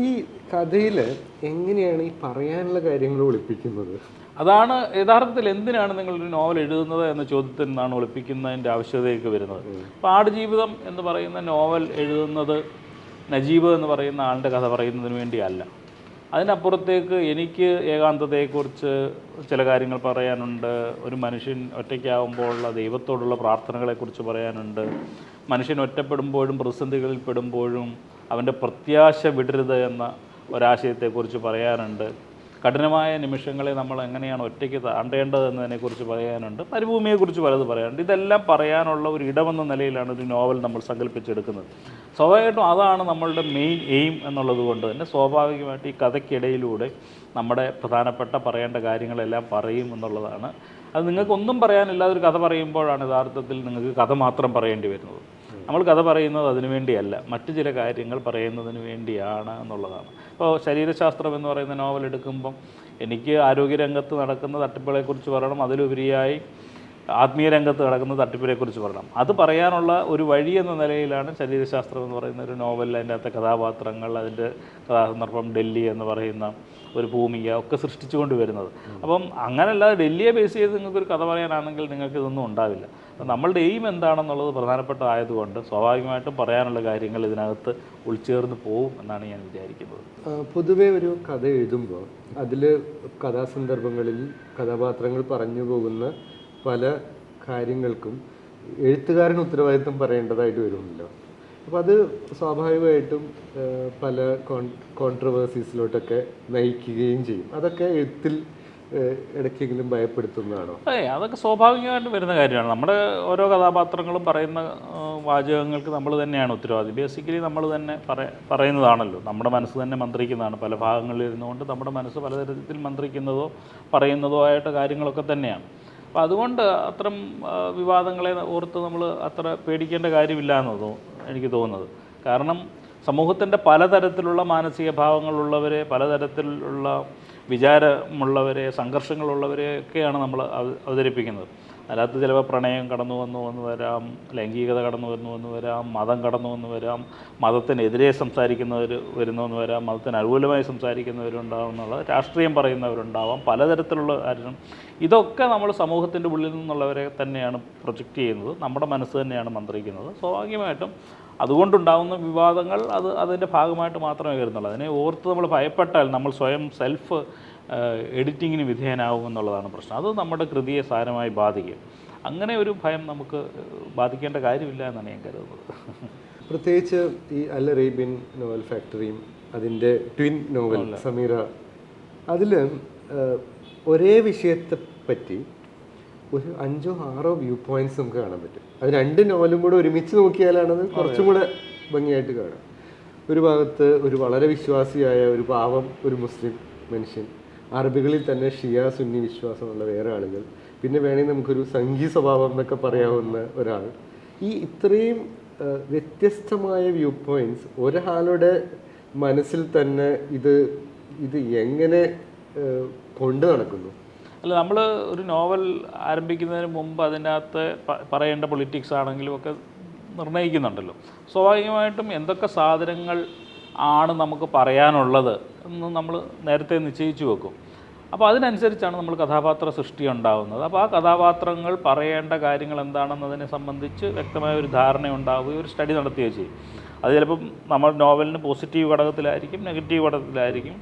ഈ കഥയിൽ എങ്ങനെയാണ് ഈ പറയാനുള്ള കാര്യങ്ങൾ ഒളിപ്പിക്കുന്നത്? അതാണ് യഥാർത്ഥത്തിൽ എന്തിനാണ് നിങ്ങളൊരു നോവൽ എഴുതുന്നത് എന്ന ചോദ്യത്തിൽ നിന്നാണ് ഒളിപ്പിക്കുന്നതിൻ്റെ ആവശ്യകതയൊക്കെ വരുന്നത്. അപ്പോൾ ആടുജീവിതം എന്ന് പറയുന്ന നോവൽ എഴുതുന്നത് നജീബ് എന്ന് പറയുന്ന ആളുടെ കഥ പറയുന്നതിന് വേണ്ടിയല്ല. അതിനപ്പുറത്തേക്ക് എനിക്ക് ഏകാന്തതയെക്കുറിച്ച് ചില കാര്യങ്ങൾ പറയാനുണ്ട്. ഒരു മനുഷ്യൻ ഒറ്റയ്ക്കാവുമ്പോഴുള്ള ദൈവത്തോടുള്ള പ്രാർത്ഥനകളെക്കുറിച്ച് പറയാനുണ്ട്. മനുഷ്യൻ ഒറ്റപ്പെടുമ്പോഴും പ്രതിസന്ധികളിൽ പെടുമ്പോഴും അവൻ്റെ പ്രത്യാശ വിടരുത് എന്ന ഒരാശയത്തെക്കുറിച്ച് പറയാനുണ്ട്. കഠിനമായ നിമിഷങ്ങളെ നമ്മൾ എങ്ങനെയാണ് ഒറ്റയ്ക്ക് താണ്ടേണ്ടത് എന്നതിനെക്കുറിച്ച് പറയാനുണ്ട്. മരുഭൂമിയെക്കുറിച്ച് പലത് പറയാനുണ്ട്. ഇതെല്ലാം പറയാനുള്ള ഒരു ഇടമെന്ന നിലയിലാണ് ഒരു നോവൽ നമ്മൾ സങ്കല്പിച്ചെടുക്കുന്നത്. സ്വാഭാവികമായിട്ടും അതാണ് നമ്മളുടെ മെയിൻ എയിം എന്നുള്ളത് കൊണ്ട് തന്നെ സ്വാഭാവികമായിട്ട് ഈ കഥയ്ക്കിടയിലൂടെ നമ്മുടെ പ്രധാനപ്പെട്ട പറയേണ്ട കാര്യങ്ങളെല്ലാം പറയും എന്നുള്ളതാണ്. അത് നിങ്ങൾക്കൊന്നും പറയാനില്ലാതെ ഒരു കഥ പറയുമ്പോഴാണ് യഥാർത്ഥത്തിൽ നിങ്ങൾക്ക് കഥ മാത്രം പറയേണ്ടി വരുന്നത്. നമ്മൾ കഥ പറയുന്നത് അതിനു വേണ്ടിയല്ല, മറ്റു ചില കാര്യങ്ങൾ പറയുന്നതിന് വേണ്ടിയാണ് എന്നുള്ളതാണ്. ഇപ്പോൾ ശരീരശാസ്ത്രം എന്ന് പറയുന്ന നോവൽ എടുക്കുമ്പം എനിക്ക് ആരോഗ്യരംഗത്ത് നടക്കുന്ന തട്ടിപ്പുകളെക്കുറിച്ച് പറയണം, അതിലുപരിയായി ആത്മീയ രംഗത്ത് നടക്കുന്ന തട്ടിപ്പിനെക്കുറിച്ച് പറയണം. അത് പറയാനുള്ള ഒരു വഴി എന്ന നിലയിലാണ് ശരീരശാസ്ത്രം എന്ന് പറയുന്ന ഒരു നോവലിൽ അതിൻ്റെ അകത്തെ കഥാപാത്രങ്ങൾ, അതിൻ്റെ കഥാസന്ദർഭം ഡൽഹി എന്ന് പറയുന്ന ഒരു ഭൂമിക ഒക്കെ സൃഷ്ടിച്ചുകൊണ്ട് വരുന്നത്. അപ്പം അങ്ങനെയല്ലാതെ ഡൽഹിയെ ബേസ് ചെയ്ത് നിങ്ങൾക്കൊരു കഥ പറയാനാണെങ്കിൽ നിങ്ങൾക്ക് ഇതൊന്നും ഉണ്ടാവില്ല. അപ്പം നമ്മളുടെ എയിം എന്താണെന്നുള്ളത് പ്രധാനപ്പെട്ടതായതുകൊണ്ട് സ്വാഭാവികമായിട്ടും പറയാനുള്ള കാര്യങ്ങൾ ഇതിനകത്ത് ഉൾച്ചേർന്ന് പോവും എന്നാണ് ഞാൻ വിചാരിക്കുന്നത്. പൊതുവേ ഒരു കഥ എഴുതുമ്പോൾ അതിൽ കഥാസന്ദർഭങ്ങളിൽ കഥാപാത്രങ്ങൾ പറഞ്ഞു പോകുന്ന പല കാര്യങ്ങൾക്കും എഴുത്തുകാരൻ ഉത്തരവാദിത്വം പറയേണ്ടതായിട്ട് വരുമല്ലോ. അപ്പോൾ അത് സ്വാഭാവികമായിട്ടും പല കോൺട്രവേഴ്സീസിലോട്ടൊക്കെ നയിക്കുകയും ചെയ്യും. അതൊക്കെ എഴുത്തിൽ ഇടയ്ക്കെങ്കിലും ഭയപ്പെടുത്തുന്നതാണോ? അതൊക്കെ സ്വാഭാവികമായിട്ട് വരുന്ന കാര്യമാണ്. നമ്മുടെ ഓരോ കഥാപാത്രങ്ങളും പറയുന്ന വാചകങ്ങൾക്ക് നമ്മൾ തന്നെയാണ് ഉത്തരവാദി. ബേസിക്കലി നമ്മൾ തന്നെ പറയുന്നതാണല്ലോ. നമ്മുടെ മനസ്സ് തന്നെ മന്ത്രിക്കുന്നതാണ്. പല ഭാഗങ്ങളിൽ ഇരുന്നുകൊണ്ട് നമ്മുടെ മനസ്സ് പലതരത്തിൽ മന്ത്രിക്കുന്നതോ പറയുന്നതോ ആയിട്ട് കാര്യങ്ങളൊക്കെ തന്നെയാണ്. അപ്പോൾ അതുകൊണ്ട് അത്തരം വിവാദങ്ങളെ ഓർത്ത് നമ്മൾ അത്ര പേടിക്കേണ്ട കാര്യമില്ല എന്നതോ എനിക്ക് തോന്നുന്നത്. കാരണം സമൂഹത്തിൻ്റെ പലതരത്തിലുള്ള മാനസിക ഭാവങ്ങളുള്ളവരെ, പലതരത്തിലുള്ള വിചാരമുള്ളവരെ, സംഘർഷങ്ങളുള്ളവരെയൊക്കെയാണ് നമ്മൾ അവതരിപ്പിക്കുന്നത്. അതിനകത്ത് ചിലപ്പോൾ പ്രണയം കടന്നു വന്നു വരാം, ലൈംഗികത കടന്നു വന്നു വരാം, മതം കടന്നു വന്നു വരാം, മതത്തിനെതിരെ സംസാരിക്കുന്നവർ വരുന്നുവെന്ന് വരാം, മതത്തിന് അനുകൂലമായി സംസാരിക്കുന്നവരുണ്ടാവുന്നുള്ള, രാഷ്ട്രീയം പറയുന്നവരുണ്ടാവാം, പലതരത്തിലുള്ള കാര്യം. ഇതൊക്കെ നമ്മൾ സമൂഹത്തിൻ്റെ ഉള്ളിൽ നിന്നുള്ളവരെ തന്നെയാണ് പ്രൊജക്റ്റ് ചെയ്യുന്നത്. നമ്മുടെ മനസ്സ് തന്നെയാണ് മന്ത്രിക്കുന്നത്. സ്വാഭാവികമായിട്ടും അതുകൊണ്ടുണ്ടാകുന്ന വിവാദങ്ങൾ അതിൻ്റെ ഭാഗമായിട്ട് മാത്രമേ വരുന്നുള്ളൂ. അതിനെ ഓർത്ത് നമ്മൾ ഭയപ്പെട്ടാൽ നമ്മൾ സ്വയം സെൽഫ് എഡിറ്റിങ്ങിന് വിധേയനാവും എന്നുള്ളതാണ് പ്രശ്നം. അത് നമ്മുടെ കൃതിയെ സാരമായി ബാധിക്കും. അങ്ങനെ ഒരു ഭയം നമുക്ക് ബാധിക്കേണ്ട കാര്യമില്ല എന്നാണ് ഞാൻ കരുതുന്നത്. പ്രത്യേകിച്ച് ഈ അൽ അറേബ്യൻ നോവൽ ഫാക്ടറിയും അതിൻ്റെ ട്വിൻ നോവൽ സമീറ, അതിൽ ഒരേ വിഷയത്തെ പറ്റി ഒരു 5-6 വ്യൂ പോയിൻറ്റ്സ് നമുക്ക് കാണാൻ പറ്റും. അത് 2 നോവലും കൂടെ ഒരുമിച്ച് നോക്കിയാലാണത് കുറച്ചും കൂടെ ഭംഗിയായിട്ട് കാണാം. ഒരു ഭാഗത്ത് ഒരു വളരെ വിശ്വാസിയായ ഒരു പാവം ഒരു മുസ്ലിം മനുഷ്യൻ, അറബികളിൽ തന്നെ ഷിയ സുന്നി വിശ്വാസമുള്ള വേറെ ആളുകൾ, പിന്നെ വേണമെങ്കിൽ നമുക്കൊരു സംഘി സ്വഭാവം എന്നൊക്കെ പറയാവുന്ന ഒരാൾ. ഈ ഇത്രയും വ്യത്യസ്തമായ വ്യൂ പോയിൻറ്റ്സ് ഒരാളുടെ മനസ്സിൽ തന്നെ ഇത് എങ്ങനെ കൊണ്ടു നടക്കുന്നു? അല്ല, നമ്മൾ ഒരു നോവൽ ആരംഭിക്കുന്നതിന് മുമ്പ് അതിനകത്ത് പറയേണ്ട പൊളിറ്റിക്സ് ആണെങ്കിലും ഒക്കെ നിർണ്ണയിക്കുന്നുണ്ടല്ലോ. സ്വാഭാവികമായിട്ടും എന്തൊക്കെ സാധനങ്ങൾ ആണ് നമുക്ക് പറയാനുള്ളത് എന്ന് നമ്മൾ നേരത്തെ നിശ്ചയിച്ചു വെക്കും. അപ്പോൾ അതിനനുസരിച്ചാണ് നമ്മൾ കഥാപാത്ര സൃഷ്ടി ഉണ്ടാകുന്നത്. അപ്പോൾ ആ കഥാപാത്രങ്ങൾ പറയേണ്ട കാര്യങ്ങൾ എന്താണെന്നതിനെ സംബന്ധിച്ച് വ്യക്തമായ ഒരു ധാരണ ഉണ്ടാവുകയും ഒരു സ്റ്റഡി നടത്തുകയും ചെയ്യും. അത് ചിലപ്പം നമ്മൾ നോവലിന് പോസിറ്റീവ് ഘടകത്തിലായിരിക്കും, നെഗറ്റീവ് ഘടകത്തിലായിരിക്കും,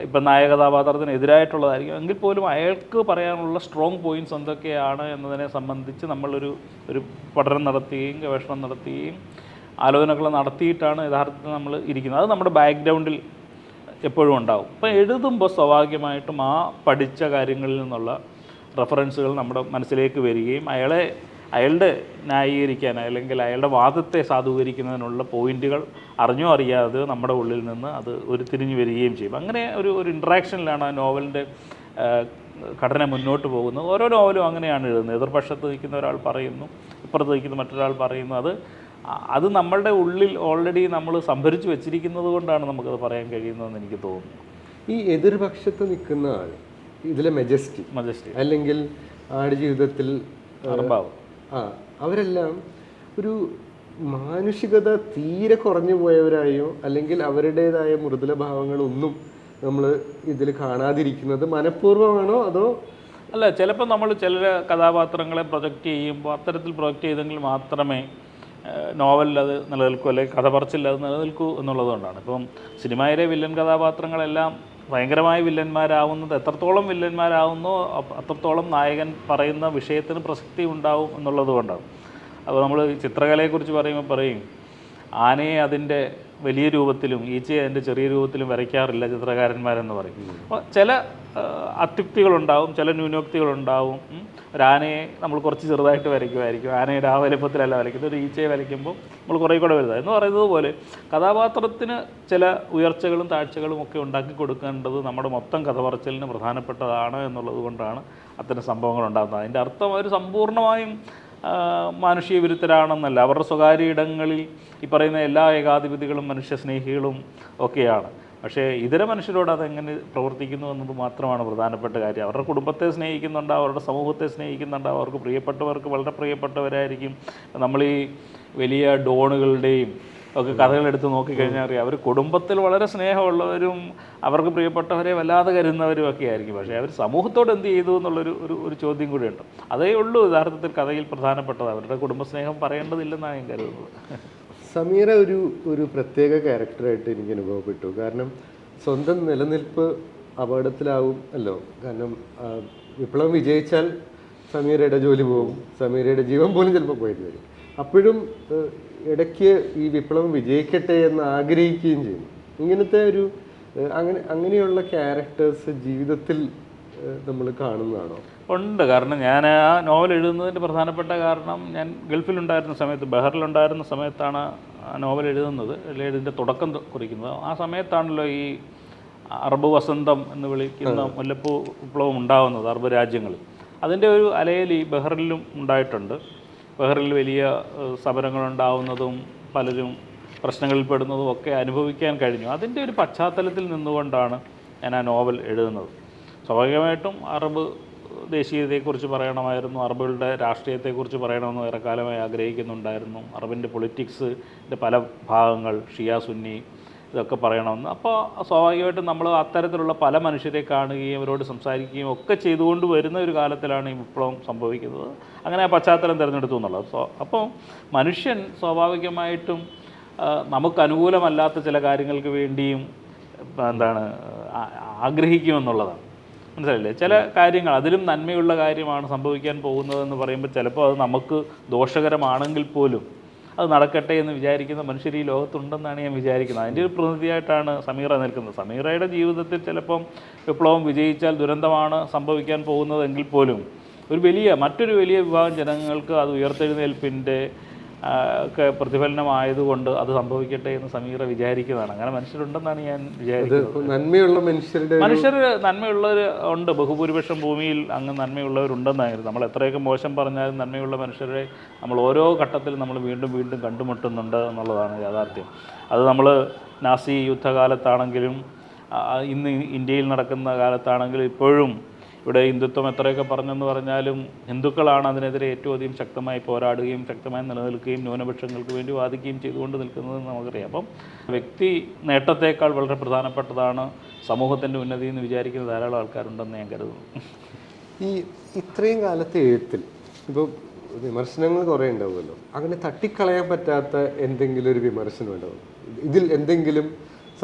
ഇപ്പം നായക കഥാപാത്രത്തിന് എതിരായിട്ടുള്ളതായിരിക്കും. എങ്കിൽ പോലും അയാൾക്ക് പറയാനുള്ള സ്ട്രോങ് പോയിൻറ്റ്സ് എന്തൊക്കെയാണ് എന്നതിനെ സംബന്ധിച്ച് നമ്മളൊരു പഠനം നടത്തുകയും ഗവേഷണം നടത്തുകയും ആലോചനകൾ നടത്തിയിട്ടാണ് യഥാർത്ഥത്തിൽ നമ്മൾ ഇരിക്കുന്നത്. അത് നമ്മുടെ ബാക്ക്ഗ്രൗണ്ടിൽ എപ്പോഴും ഉണ്ടാവും. അപ്പോൾ എഴുതുമ്പോൾ സ്വാഭാവികമായിട്ടും ആ പഠിച്ച കാര്യങ്ങളിൽ നിന്നുള്ള റെഫറൻസുകൾ നമ്മുടെ മനസ്സിലേക്ക് വരികയും അയാളുടെ ന്യായീകരിക്കാൻ അല്ലെങ്കിൽ അയാളുടെ വാദത്തെ സാധൂകരിക്കുന്നതിനുള്ള പോയിന്റുകൾ അറിഞ്ഞോ അറിയാതെ നമ്മുടെ ഉള്ളിൽ നിന്ന് അത് ഉരുത്തിരിഞ്ഞ് വരികയും ചെയ്യും. അങ്ങനെ ഒരു ഇൻട്രാക്ഷനിലാണ് ആ നോവലിൻ്റെ ഘടന മുന്നോട്ട് പോകുന്നത്. ഓരോ നോവലും അങ്ങനെയാണ് എഴുതുന്നത്. എതിർപക്ഷത്ത് നിൽക്കുന്ന ഒരാൾ പറയുന്നു, ഇപ്പുറത്ത് നിൽക്കുന്ന മറ്റൊരാൾ പറയുന്നു. അത് നമ്മളുടെ ഉള്ളിൽ ഓൾറെഡി നമ്മൾ സംഭരിച്ച് വെച്ചിരിക്കുന്നത് കൊണ്ടാണ് നമുക്കത് പറയാൻ കഴിയുന്നതെന്ന് എനിക്ക് തോന്നുന്നു. ഈ എതിർപക്ഷത്ത് നിൽക്കുന്ന ആൾ, ഇതിലെ മെജസ്റ്റി അല്ലെങ്കിൽ ആടുജീവിതത്തിൽ അവരെല്ലാം ഒരു മാനുഷികത തീരെ കുറഞ്ഞു പോയവരായോ അല്ലെങ്കിൽ അവരുടേതായ മൃദുല ഭാവങ്ങളൊന്നും നമ്മൾ ഇതിൽ കാണാതിരിക്കുന്നത് മനഃപൂർവ്വമാണോ അതോ? അല്ല, ചിലപ്പോൾ നമ്മൾ ചില കഥാപാത്രങ്ങളെ പ്രൊജക്റ്റ് ചെയ്യുമ്പോൾ അത്തരത്തിൽ പ്രൊജക്റ്റ് ചെയ്തെങ്കിൽ മാത്രമേ നോവലിൽ അത് നിലനിൽക്കൂ, അല്ലെങ്കിൽ കഥ പറച്ചിൽ അത് നിലനിൽക്കൂ എന്നുള്ളതുകൊണ്ടാണ്. ഇപ്പം സിനിമയിലെ വില്ലൻ കഥാപാത്രങ്ങളെല്ലാം ഭയങ്കരമായ വില്ലന്മാരാവുന്നത് എത്രത്തോളം വില്ലന്മാരാവുന്നോ അത്രത്തോളം നായകൻ പറയുന്ന വിഷയത്തിന് പ്രസക്തി ഉണ്ടാവും എന്നുള്ളത് കൊണ്ടാണ്. അപ്പോൾ നമ്മൾ ചിത്രകലയെക്കുറിച്ച് പറയുമ്പോൾ പറയും ആനയെ അതിൻ്റെ വലിയ രൂപത്തിലും ഈച്ചയെ അതിൻ്റെ ചെറിയ രൂപത്തിലും വരയ്ക്കാറില്ല ചിത്രകാരന്മാരെന്ന് പറയും. അപ്പോൾ ചില അത്യുക്തികളുണ്ടാവും, ചില ന്യൂനോക്തികളുണ്ടാവും. ഒരാനയെ നമ്മൾ കുറച്ച് ചെറുതായിട്ട് വരയ്ക്കുമായിരിക്കും, ആനയുടെ ആ വലുപ്പത്തിലല്ല വരയ്ക്കുന്നത്. ഒരു ഈച്ചയെ വരയ്ക്കുമ്പോൾ നമ്മൾ കുറേ കൂടെ വലുതാണ് എന്ന് പറയുന്നത് പോലെ കഥാപാത്രത്തിന് ചില ഉയർച്ചകളും താഴ്ചകളും ഒക്കെ ഉണ്ടാക്കി കൊടുക്കേണ്ടത് നമ്മുടെ മൊത്തം കഥ പറച്ചിലിന് പ്രധാനപ്പെട്ടതാണ് എന്നുള്ളത് കൊണ്ടാണ് അത്തരം സംഭവങ്ങൾ ഉണ്ടാകുന്നത്. അതിൻ്റെ അർത്ഥം അവർ സമ്പൂർണ്ണമായും മാനുഷിക വിരുദ്ധരാണെന്നല്ല. അവരുടെ സ്വകാര്യ ഇടങ്ങളിൽ ഈ പറയുന്ന എല്ലാ ഏകാധിപതികളും മനുഷ്യസ്നേഹികളും ഒക്കെയാണ്. പക്ഷേ ഇതര മനുഷ്യരോട് അതെങ്ങനെ പ്രവർത്തിക്കുന്നു എന്നത് മാത്രമാണ് പ്രധാനപ്പെട്ട കാര്യം. അവരുടെ കുടുംബത്തെ സ്നേഹിക്കുന്നുണ്ടാവും, അവരുടെ സമൂഹത്തെ സ്നേഹിക്കുന്നുണ്ടാവും, അവർക്ക് പ്രിയപ്പെട്ടവർക്ക് വളരെ പ്രിയപ്പെട്ടവരായിരിക്കും. നമ്മൾ ഈ വലിയ ഡോണുകളുടെയും ഒക്കെ കഥകളെടുത്ത് നോക്കിക്കഴിഞ്ഞാൽ അറിയാം, അവർ കുടുംബത്തിൽ വളരെ സ്നേഹമുള്ളവരും അവർക്ക് പ്രിയപ്പെട്ടവരെ വല്ലാതെ കരുതുന്നവരും ഒക്കെ ആയിരിക്കും. പക്ഷേ അവർ സമൂഹത്തോട് എന്ത് ചെയ്തു എന്നുള്ളൊരു ഒരു ചോദ്യം കൂടിയുണ്ട്. അതേ ഉള്ളൂ യഥാർത്ഥത്തിൽ കഥയിൽ പ്രധാനപ്പെട്ടത്. അവരുടെ കുടുംബസ്നേഹം പറയേണ്ടതില്ലെന്നാണ് ഞാൻ കരുതുന്നത്. സമീറ ഒരു പ്രത്യേക ക്യാരക്ടറായിട്ട് എനിക്ക് അനുഭവപ്പെട്ടു. കാരണം സ്വന്തം നിലനിൽപ്പ് അപകടത്തിലാവും അല്ലോ. കാരണം വിപ്ലവം വിജയിച്ചാൽ സമീറയുടെ ജോലി പോകും, സമീറയുടെ ജീവൻ പോലും ചിലപ്പോൾ പോയിട്ട് വരും. അപ്പോഴും ഇടയ്ക്ക് ഈ വിപ്ലവം വിജയിക്കട്ടെ എന്ന് ആഗ്രഹിക്കുകയും ചെയ്യും. ഇങ്ങനത്തെ ഒരു അങ്ങനെയുള്ള ക്യാരക്ടേഴ്സ് ജീവിതത്തിൽ നമ്മൾ കാണുന്നതാണോ? ഉണ്ട്. കാരണം ഞാൻ ആ നോവൽ എഴുതുന്നതിൻ്റെ പ്രധാനപ്പെട്ട കാരണം ഞാൻ ഗൾഫിലുണ്ടായിരുന്ന സമയത്ത്, ബഹറിലുണ്ടായിരുന്ന സമയത്താണ് ആ നോവൽ എഴുതുന്നത്, അല്ലെങ്കിൽ ഇതിൻ്റെ തുടക്കം കുറിക്കുന്നത്. ആ സമയത്താണല്ലോ ഈ അറബ് വസന്തം എന്ന് വിളിക്കുന്ന മുല്ലപ്പൂ വിപ്ലവം ഉണ്ടാകുന്നത് അറബ് രാജ്യങ്ങളിൽ. അതിൻ്റെ ഒരു അലയിൽ ഈ ബഹറിലും ഉണ്ടായിട്ടുണ്ട്. ബഹറിൽ വലിയ സമരങ്ങളുണ്ടാവുന്നതും പലരും പ്രശ്നങ്ങളിൽ പെടുന്നതും ഒക്കെ അനുഭവിക്കാൻ കഴിഞ്ഞു. അതിൻ്റെ ഒരു പശ്ചാത്തലത്തിൽ നിന്നുകൊണ്ടാണ് ഞാൻ ആ നോവൽ എഴുതുന്നത്. സ്വാഭാവികമായിട്ടും അറബ് ദേശീയതയെക്കുറിച്ച് പറയണമായിരുന്നു, അറബുകളുടെ രാഷ്ട്രീയത്തെക്കുറിച്ച് പറയണമെന്ന് ഏറെക്കാലമായി ആഗ്രഹിക്കുന്നുണ്ടായിരുന്നു. അറബിൻ്റെ പൊളിറ്റിക്സിൻ്റെ പല ഭാഗങ്ങൾ, ഷിയ സുന്നി ഇതൊക്കെ പറയണമെന്ന്. അപ്പോൾ സ്വാഭാവികമായിട്ടും നമ്മൾ അത്തരത്തിലുള്ള പല മനുഷ്യരെ കാണുകയും അവരോട് സംസാരിക്കുകയും ഒക്കെ ചെയ്തുകൊണ്ട് വരുന്ന ഒരു കാലത്തിലാണ് ഈ വിപ്ലവം സംഭവിക്കുന്നത്. അങ്ങനെ ആ പശ്ചാത്തലം തിരഞ്ഞെടുത്തു എന്നുള്ളത്. അപ്പോൾ മനുഷ്യൻ സ്വാഭാവികമായിട്ടും നമുക്ക് അനുകൂലമല്ലാത്ത ചില കാര്യങ്ങൾക്ക് വേണ്ടിയും ആഗ്രഹിക്കുമെന്നുള്ളതാണ്. മനസ്സിലായില്ലേ? ചില കാര്യങ്ങൾ അതിലും നന്മയുള്ള കാര്യമാണ് സംഭവിക്കാൻ പോകുന്നതെന്ന് പറയുമ്പോൾ ചിലപ്പോൾ അത് നമുക്ക് ദോഷകരമാണെങ്കിൽ പോലും അത് നടക്കട്ടെ എന്ന് വിചാരിക്കുന്ന മനുഷ്യർ ഈ ലോകത്തുണ്ടെന്നാണ് ഞാൻ വിചാരിക്കുന്നത്. അതിൻ്റെ ഒരു പ്രതിനിധിയായിട്ടാണ് സമീറ നിൽക്കുന്നത്. സമീറയുടെ ജീവിതത്തിൽ ചിലപ്പം വിപ്ലവം വിജയിച്ചാൽ ദുരന്തമാണ് സംഭവിക്കാൻ പോകുന്നതെങ്കിൽ പോലും മറ്റൊരു വലിയ വിഭാഗം ജനങ്ങൾക്ക് അത് ഉയർത്തെഴുന്നേൽപ്പിൻ്റെ ഒക്കെ പ്രതിഫലനമായതുകൊണ്ട് അത് സംഭവിക്കട്ടെ എന്ന് സമീറ വിചാരിക്കുന്നതാണ്. അങ്ങനെ മനുഷ്യരുണ്ടെന്നാണ് ഞാൻ വിചാരിക്കുന്നത്. മനുഷ്യർ നന്മയുള്ളവർ ഉണ്ട്. ബഹുഭൂരിപക്ഷം ഭൂമിയിൽ അങ്ങ് നന്മയുള്ളവരുണ്ടെന്നായിരുന്നു. നമ്മൾ എത്രയൊക്കെ മോശം പറഞ്ഞാലും നന്മയുള്ള മനുഷ്യരെ നമ്മൾ ഓരോ ഘട്ടത്തിലും നമ്മൾ വീണ്ടും വീണ്ടും കണ്ടുമുട്ടുന്നുണ്ട് എന്നുള്ളതാണ് യാഥാർത്ഥ്യം. അത് നമ്മൾ നാസി യുദ്ധകാലത്താണെങ്കിലും ഇന്ന് ഇന്ത്യയിൽ നടക്കുന്ന കാലത്താണെങ്കിലും ഇപ്പോഴും ഇവിടെ ഹിന്ദുത്വം എത്രയൊക്കെ പറഞ്ഞെന്ന് പറഞ്ഞാലും ഹിന്ദുക്കളാണ് അതിനെതിരെ ഏറ്റവും അധികം ശക്തമായി പോരാടുകയും ശക്തമായി നിലനിൽക്കുകയും ന്യൂനപക്ഷങ്ങൾക്ക് വേണ്ടി വാദിക്കുകയും ചെയ്തുകൊണ്ട് നിൽക്കുന്നതെന്ന് നമുക്കറിയാം. അപ്പം വ്യക്തി നേട്ടത്തേക്കാൾ വളരെ പ്രധാനപ്പെട്ടതാണ് സമൂഹത്തിൻ്റെ ഉന്നതി എന്ന് വിചാരിക്കുന്ന ധാരാളം ആൾക്കാരുണ്ടെന്ന് ഞാൻ കരുതുന്നു. ഇത്രയും കാലത്തെ എഴുത്തിൽ ഇപ്പോൾ വിമർശനങ്ങൾ കുറേ ഉണ്ടാവുമല്ലോ. അങ്ങനെ തട്ടിക്കളയാൻ പറ്റാത്ത എന്തെങ്കിലും ഒരു വിമർശനം ഉണ്ടാവും, ഇതിൽ എന്തെങ്കിലും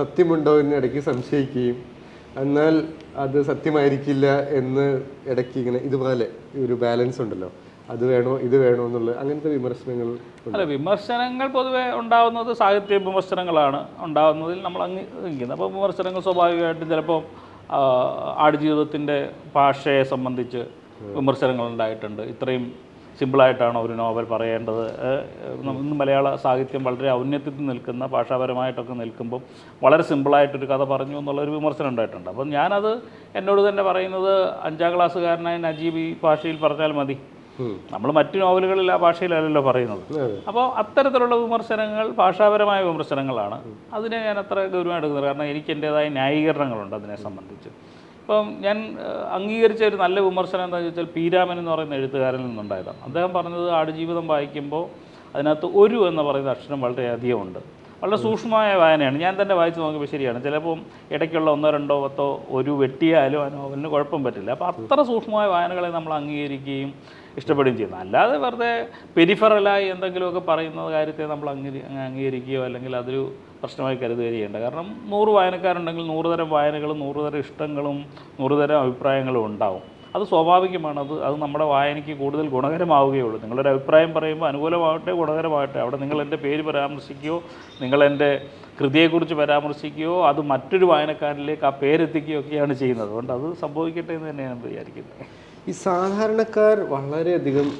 സത്യമുണ്ടോ എന്ന് ഇടയ്ക്ക് സംശയിക്കുകയും എന്നാൽ അത് സത്യമായിരിക്കില്ല എന്ന് ഇടയ്ക്ക് ഇങ്ങനെ ഇതുപോലെ ഒരു ബാലൻസ് ഉണ്ടല്ലോ, അത് വേണോ ഇത് വേണോ എന്നുള്ള അങ്ങനത്തെ വിമർശനങ്ങൾ? അല്ല, വിമർശനങ്ങൾ പൊതുവെ ഉണ്ടാകുന്നത് സാഹിത്യ വിമർശനങ്ങളാണ് ഉണ്ടാകുന്നതിൽ നമ്മൾ അംഗീകരിക്കുന്നത്. അപ്പോൾ വിമർശനങ്ങൾ സ്വാഭാവികമായിട്ടും ചിലപ്പോൾ ആടുജീവിതത്തിൻ്റെ ഭാഷയെ സംബന്ധിച്ച് വിമർശനങ്ങൾ ഉണ്ടായിട്ടുണ്ട്. ഇത്രയും സിമ്പിളായിട്ടാണോ ഒരു നോവൽ പറയേണ്ടത്? ഇന്ന് മലയാള സാഹിത്യം വളരെ ഔന്നത്യത്തിൽ നിൽക്കുന്ന, ഭാഷാപരമായിട്ടൊക്കെ നിൽക്കുമ്പോൾ വളരെ സിമ്പിളായിട്ടൊരു കഥ പറഞ്ഞു എന്നുള്ളൊരു വിമർശനം ഉണ്ടായിട്ടുണ്ട്. അപ്പം ഞാനത് എന്നോട് തന്നെ പറയുന്നത് 5ാം ക്ലാസ്സുകാരനായ നജീബ് ഈ ഭാഷയിൽ പറഞ്ഞാൽ മതി, നമ്മൾ മറ്റു നോവലുകളിൽ ആ ഭാഷയിലല്ലല്ലോ പറയുന്നത്. അപ്പോൾ അത്തരത്തിലുള്ള വിമർശനങ്ങൾ ഭാഷാപരമായ വിമർശനങ്ങളാണ്. അതിനെ ഞാൻ അത്ര ഗൗരവമായി എടുക്കുന്നത്. കാരണം എനിക്ക് എൻ്റേതായ ന്യായീകരണങ്ങളുണ്ട് അതിനെ സംബന്ധിച്ച്. ഇപ്പം ഞാൻ അംഗീകരിച്ച ഒരു നല്ല വിമർശനം എന്താണെന്ന് ചോദിച്ചാൽ പി രാമൻ എന്ന് പറയുന്ന എഴുത്തുകാരനിൽ നിന്നുണ്ടായതാണ്. അദ്ദേഹം പറഞ്ഞത് ആടുജീവിതം വായിക്കുമ്പോൾ അതിനകത്ത് ഒരു എന്ന് പറയുന്ന അക്ഷരം വളരെയധികം ഉണ്ട്. വളരെ സൂക്ഷ്മമായ വായനയാണ്. ഞാൻ തന്നെ വായിച്ച് നോക്കിയപ്പോൾ ശരിയാണ്. ചിലപ്പം ഇടയ്ക്കുള്ള 1, 2, 10 ഒരു വെട്ടിയാലും ആ നോവലിന് കുഴപ്പം പറ്റില്ല. അപ്പോൾ അത്ര സൂക്ഷ്മമായ വായനകളെ നമ്മൾ അംഗീകരിക്കുകയും ഇഷ്ടപ്പെടുകയും ചെയ്യുന്നു. അല്ലാതെ വെറുതെ പെരിഫറലായി എന്തെങ്കിലുമൊക്കെ പറയുന്ന കാര്യത്തെ നമ്മൾ അംഗീകരിക്കുകയോ അല്ലെങ്കിൽ അതൊരു പ്രശ്നമായി കരുതുകയോ ചെയ്യേണ്ട. കാരണം 100 വായനക്കാരുണ്ടെങ്കിൽ 100 തരം വായനകളും 100 തരം ഇഷ്ടങ്ങളും 100 തരം അഭിപ്രായങ്ങളും ഉണ്ടാവും. അത് സ്വാഭാവികമാണ്. അത് നമ്മുടെ വായനയ്ക്ക് കൂടുതൽ ഗുണകരമാവുകയുള്ളൂ. നിങ്ങളൊരു അഭിപ്രായം പറയുമ്പോൾ അനുകൂലമാവട്ടെ ഗുണകരമാവട്ടെ, അവിടെ നിങ്ങൾ എൻ്റെ പേര് പരാമർശിക്കുകയോ നിങ്ങൾ എൻ്റെ കൃതിയെക്കുറിച്ച് പരാമർശിക്കുകയോ അത് മറ്റൊരു വായനക്കാരിലേക്ക് ആ പേരെത്തിക്കുകയോ ഒക്കെയാണ് ചെയ്യുന്നത്. അതുകൊണ്ട് അത് സംഭവിക്കട്ടെ എന്ന് തന്നെയാണ് വിചാരിക്കുന്നത്. ഈ സാധാരണക്കാർ വളരെയധികം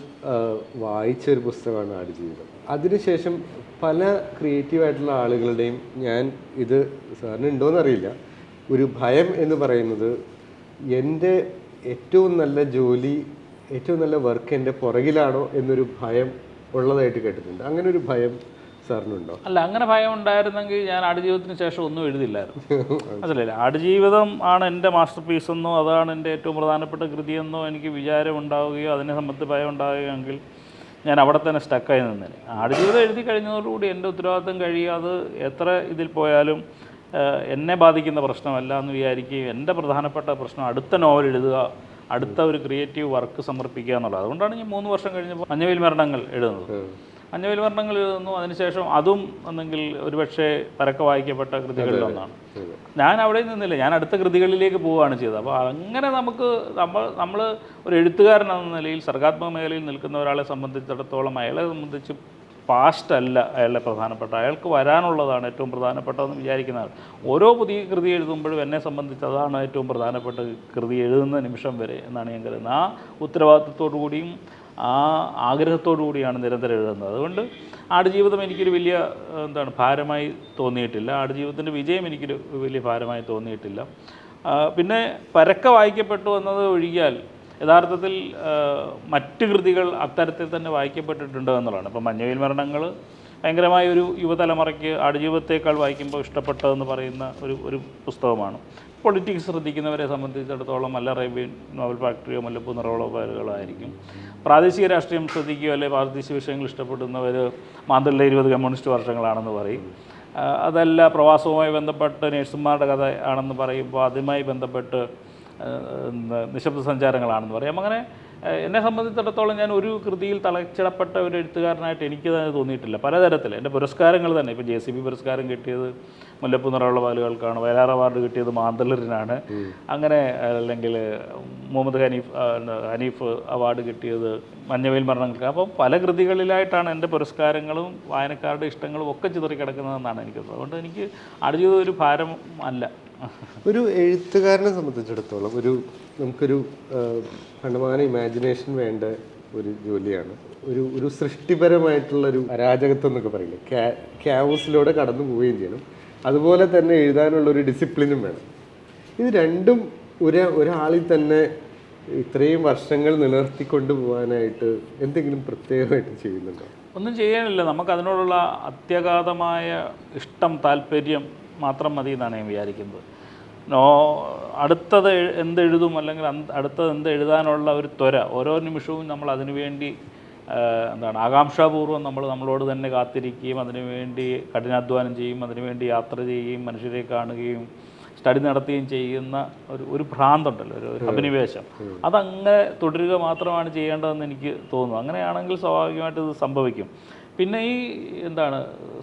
വായിച്ചൊരു പുസ്തകമാണ് ആടുജീവിതം. അതിനുശേഷം പല ക്രിയേറ്റീവായിട്ടുള്ള ആളുകളുടെയും, ഞാൻ ഇത് സാറിന് ഉണ്ടോയെന്നറിയില്ല, ഒരു ഭയം എന്ന് പറയുന്നത് എൻ്റെ ഏറ്റവും നല്ല ജോലി, ഏറ്റവും നല്ല വർക്ക് എൻ്റെ പുറകിലാണോ എന്നൊരു ഭയം ഉള്ളതായിട്ട് കേട്ടിട്ടുണ്ട്. അങ്ങനെ ഒരു ഭയം സാറിനുണ്ടോ? അല്ല, അങ്ങനെ ഭയം ഉണ്ടായിരുന്നെങ്കിൽ ഞാൻ ആടുജീവിതത്തിന് ശേഷം ഒന്നും എഴുതില്ലായിരുന്നു. മനസ്സിലായില്ല. ആടുജീവിതം ആണ് എൻ്റെ മാസ്റ്റർ പീസെന്നോ അതാണ് എൻ്റെ ഏറ്റവും പ്രധാനപ്പെട്ട കൃതിയെന്നോ എനിക്ക് വിചാരം ഉണ്ടാവുകയോ അതിനെ സംബന്ധിച്ച് ഭയം ഉണ്ടാവുകയെങ്കിൽ ഞാൻ അവിടെ തന്നെ സ്റ്റക്കായി നിന്നേനെ. ആടുജീവിതം എഴുതി കഴിഞ്ഞതോടുകൂടി എൻ്റെ ഉത്തരവാദിത്തം കഴിയാതെ എത്ര ഇതിൽ പോയാലും എന്നെ ബാധിക്കുന്ന പ്രശ്നമല്ല എന്ന് വിചാരിക്കുകയും എൻ്റെ പ്രധാനപ്പെട്ട പ്രശ്നം അടുത്ത നോവൽ എഴുതുക, അടുത്ത ഒരു ക്രിയേറ്റീവ് വർക്ക് സമർപ്പിക്കുക എന്നുള്ളത്. അതുകൊണ്ടാണ് ഞാൻ 3 വർഷം കഴിഞ്ഞപ്പോൾ മഞ്ഞവെയിൽ മരണങ്ങൾ എഴുതുന്നത്. മഞ്ഞവെയിൽ മരണങ്ങൾ എഴുതുന്നു. അതിനുശേഷം അതും എന്നെങ്കിൽ ഒരുപക്ഷെ പരക്കെ വായിക്കപ്പെട്ട കൃതികളിലൊന്നാണ്. ഞാൻ അവിടെ നിന്നില്ല, ഞാൻ അടുത്ത കൃതികളിലേക്ക് പോവുകയാണ് ചെയ്തത്. അപ്പോൾ അങ്ങനെ നമ്മൾ ഒരു എഴുത്തുകാരൻ എന്ന നിലയിൽ സർഗാത്മക മേഖലയിൽ നിൽക്കുന്ന ഒരാളെ സംബന്ധിച്ചിടത്തോളം അയാളെ സംബന്ധിച്ച് പാസ്റ്റ് അല്ല അയാളുടെ പ്രധാനപ്പെട്ട, അയാൾക്ക് വരാനുള്ളതാണ് ഏറ്റവും പ്രധാനപ്പെട്ടതെന്ന് വിചാരിക്കുന്നതാണ്. ഓരോ പുതിയ കൃതി എഴുതുമ്പോഴും എന്നെ സംബന്ധിച്ച് അതാണ് ഏറ്റവും പ്രധാനപ്പെട്ട കൃതി എഴുതുന്ന നിമിഷം വരെ എന്നാണ് ഞാൻ കരുതുന്നത്. ആ ഉത്തരവാദിത്വത്തോടു കൂടിയും ആ ആഗ്രഹത്തോടു കൂടിയാണ് നിരന്തരം എഴുതുന്നത്. അതുകൊണ്ട് ആടുജീവിതം എനിക്കൊരു വലിയ ഭാരമായി തോന്നിയിട്ടില്ല. ആടുജീവിതത്തിൻ്റെ വിജയം എനിക്കൊരു വലിയ ഭാരമായി തോന്നിയിട്ടില്ല. പിന്നെ പരക്കെ വായിക്കപ്പെട്ടു എന്നത് ഒഴികെയാൽ യഥാർത്ഥത്തിൽ മറ്റ് കൃതികൾ അത്തരത്തിൽ തന്നെ വായിക്കപ്പെട്ടിട്ടുണ്ട് എന്നുള്ളതാണ്. ഇപ്പോൾ മഞ്ഞവെയിൽ മരണങ്ങൾ ഭയങ്കരമായ ഒരു യുവതലമുറയ്ക്ക് ആടുജീവിതത്തേക്കാൾ വായിക്കുമ്പോൾ ഇഷ്ടപ്പെട്ടതെന്ന് പറയുന്ന ഒരു പുസ്തകമാണ്. പൊളിറ്റിക്സ് ശ്രദ്ധിക്കുന്നവരെ സംബന്ധിച്ചിടത്തോളം അൽ അറേബ്യൻ നോവൽ ഫാക്ടറിയോ മുല്ലപ്പൂ നിറവളോ പേരുകളായിരിക്കും. പ്രാദേശിക രാഷ്ട്രീയം ശ്രദ്ധിക്കുകയോ അല്ലെങ്കിൽ പ്രാദേശിക വിഷയങ്ങൾ ഇഷ്ടപ്പെടുന്നവർ മാന്തളിലെ 20 കമ്മ്യൂണിസ്റ്റ് വർഷങ്ങളാണെന്ന് പറയും. അതല്ല, പ്രവാസവുമായി ബന്ധപ്പെട്ട് നേഴ്സുമാരുടെ കഥ ആണെന്ന് പറയുമ്പോൾ അതുമായി ബന്ധപ്പെട്ട് നിശബ്ദ സഞ്ചാരങ്ങളാണെന്ന് പറയാം. അങ്ങനെ എന്നെ സംബന്ധിച്ചിടത്തോളം ഞാൻ ഒരു കൃതിയിൽ തളച്ചിടപ്പെട്ട ഒരു എഴുത്തുകാരനായിട്ട് എനിക്ക് തന്നെ തോന്നിയിട്ടില്ല. പലതരത്തിൽ എൻ്റെ പുരസ്കാരങ്ങൾ തന്നെ, ഇപ്പോൾ JCB പുരസ്കാരം കിട്ടിയത് മുല്ലപ്പൂ നിറമുള്ള പാലുകൾക്കാണ്, വയലാർ അവാർഡ് കിട്ടിയത് മാന്തളിനാണ്, അങ്ങനെ അല്ലെങ്കിൽ മുഹമ്മദ് ഹനീഫ് അവാർഡ് കിട്ടിയത് മഞ്ഞവെയിൽ മരണങ്ങൾക്ക്. അപ്പം പല കൃതികളിലായിട്ടാണ് എൻ്റെ പുരസ്കാരങ്ങളും വായനക്കാരുടെ ഇഷ്ടങ്ങളും ഒക്കെ ചിതറിക്കിടക്കുന്നതെന്നാണ് എനിക്ക് തോന്നുന്നത്. അതുകൊണ്ട് എനിക്ക് ആടുജീവിതം ഒരു ഭാരം അല്ല. ഒരു എഴുത്തുകാരനെ സംബന്ധിച്ചിടത്തോളം നമുക്കൊരു കണ്ടമാന ഇമാജിനേഷൻ വേണ്ട ഒരു ജോലിയാണ്. ഒരു സൃഷ്ടിപരമായിട്ടുള്ളൊരു അരാജകത്വം എന്നൊക്കെ പറയില്ലേ, ക്യാവസിലൂടെ കടന്നു പോവുകയും ചെയ്യണം. അതുപോലെ തന്നെ എഴുതാനുള്ളൊരു ഡിസിപ്ലിനും വേണം. ഇത് രണ്ടും ഒരാളിൽ തന്നെ ഇത്രയും വർഷങ്ങൾ നിലനിർത്തിക്കൊണ്ട് പോകാനായിട്ട് എന്തെങ്കിലും പ്രത്യേകമായിട്ട് ചെയ്യുന്നുണ്ടോ? ഒന്നും ചെയ്യാനില്ല. നമുക്ക് അതിനോടുള്ള അത്യഗാധമായ ഇഷ്ടം, താല്പര്യം മാത്രം മതി എന്നാണ് ഞാൻ വിചാരിക്കുന്നത്. അടുത്തത് എന്തെഴുതും അല്ലെങ്കിൽ അടുത്തത് എന്തെഴുതാനുള്ള ഒരു ത്വര, ഓരോ നിമിഷവും നമ്മൾ അതിനുവേണ്ടി ആകാംക്ഷാപൂർവ്വം നമ്മളോട് തന്നെ കാത്തിരിക്കുകയും അതിനുവേണ്ടി കഠിനാധ്വാനം ചെയ്യും, അതിനുവേണ്ടി യാത്ര ചെയ്യുകയും മനുഷ്യരെ കാണുകയും സ്റ്റഡി നടത്തുകയും ചെയ്യുന്ന ഒരു ഭ്രാന്തുണ്ടല്ലോ, ഒരു അഭിനിവേശം, അതങ്ങനെ തുടരുക മാത്രമാണ് ചെയ്യേണ്ടതെന്ന് എനിക്ക് തോന്നുന്നു. അങ്ങനെയാണെങ്കിൽ സ്വാഭാവികമായിട്ട് ഇത് സംഭവിക്കും. പിന്നെ ഈ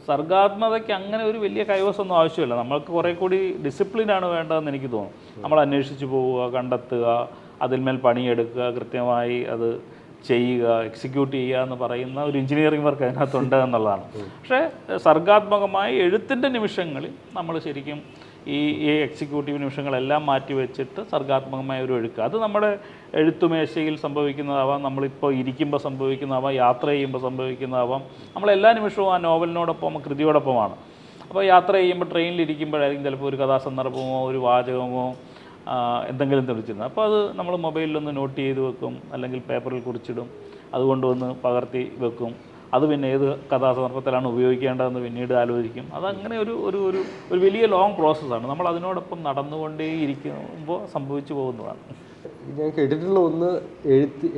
സർഗാത്മകതയ്ക്ക് അങ്ങനെ ഒരു വലിയ കൈവശമൊന്നും ആവശ്യമില്ല. നമ്മൾക്ക് കുറേ കൂടി ഡിസിപ്ലിനാണ് വേണ്ടതെന്ന് എനിക്ക് തോന്നും. നമ്മൾ അന്വേഷിച്ച് പോവുക, കണ്ടെത്തുക, അതിന്മേൽ പണിയെടുക്കുക, കൃത്യമായി അത് ചെയ്യുക, എക്സിക്യൂട്ട് ചെയ്യുക എന്ന് പറയുന്ന ഒരു എഞ്ചിനീയറിംഗ് വർക്ക് അതിനകത്തുണ്ട് എന്നുള്ളതാണ്. പക്ഷേ സർഗാത്മകമായി എഴുത്തിൻ്റെ നിമിഷങ്ങളിൽ നമ്മൾ ശരിക്കും ഈ എക്സിക്യൂട്ടീവ് നിമിഷങ്ങളെല്ലാം മാറ്റി വെച്ചിട്ട് സർഗാത്മകമായ ഒരു ഒഴുക്ക്, അത് നമ്മുടെ എഴുത്തുമേശയിൽ സംഭവിക്കുന്നതാവാം, നമ്മളിപ്പോൾ ഇരിക്കുമ്പോൾ സംഭവിക്കുന്നതാവാം, യാത്ര ചെയ്യുമ്പോൾ സംഭവിക്കുന്നതാവാം. നമ്മളെല്ലാ നിമിഷവും ആ നോവലിനോടൊപ്പം കൃതിയോടൊപ്പമാണ്. അപ്പോൾ യാത്ര ചെയ്യുമ്പോൾ ട്രെയിനിലിരിക്കുമ്പോഴായിരിക്കും ചിലപ്പോൾ ഒരു കഥാസന്ദർഭമോ ഒരു വാചകമോ എന്തെങ്കിലും തെളിച്ചിരുന്നത്. അപ്പോൾ അത് നമ്മൾ മൊബൈലിലൊന്ന് നോട്ട് ചെയ്ത് വെക്കും, അല്ലെങ്കിൽ പേപ്പറിൽ കുറിച്ചിടും, അതുകൊണ്ടുവന്ന് പകർത്തി വെക്കും. അത് പിന്നെ ഏത് കഥാസന്ദർഭത്തിലാണ് ഉപയോഗിക്കേണ്ടതെന്ന് പിന്നീട് ആലോചിക്കും. അതങ്ങനെ ഒരു വലിയ ലോങ് പ്രോസസ്സാണ്. നമ്മൾ അതിനോടൊപ്പം നടന്നുകൊണ്ടേയിരിക്കുമ്പോൾ സംഭവിച്ചു പോകുന്നതാണ്. ഞാൻ കേട്ടിട്ടുള്ള ഒന്ന്,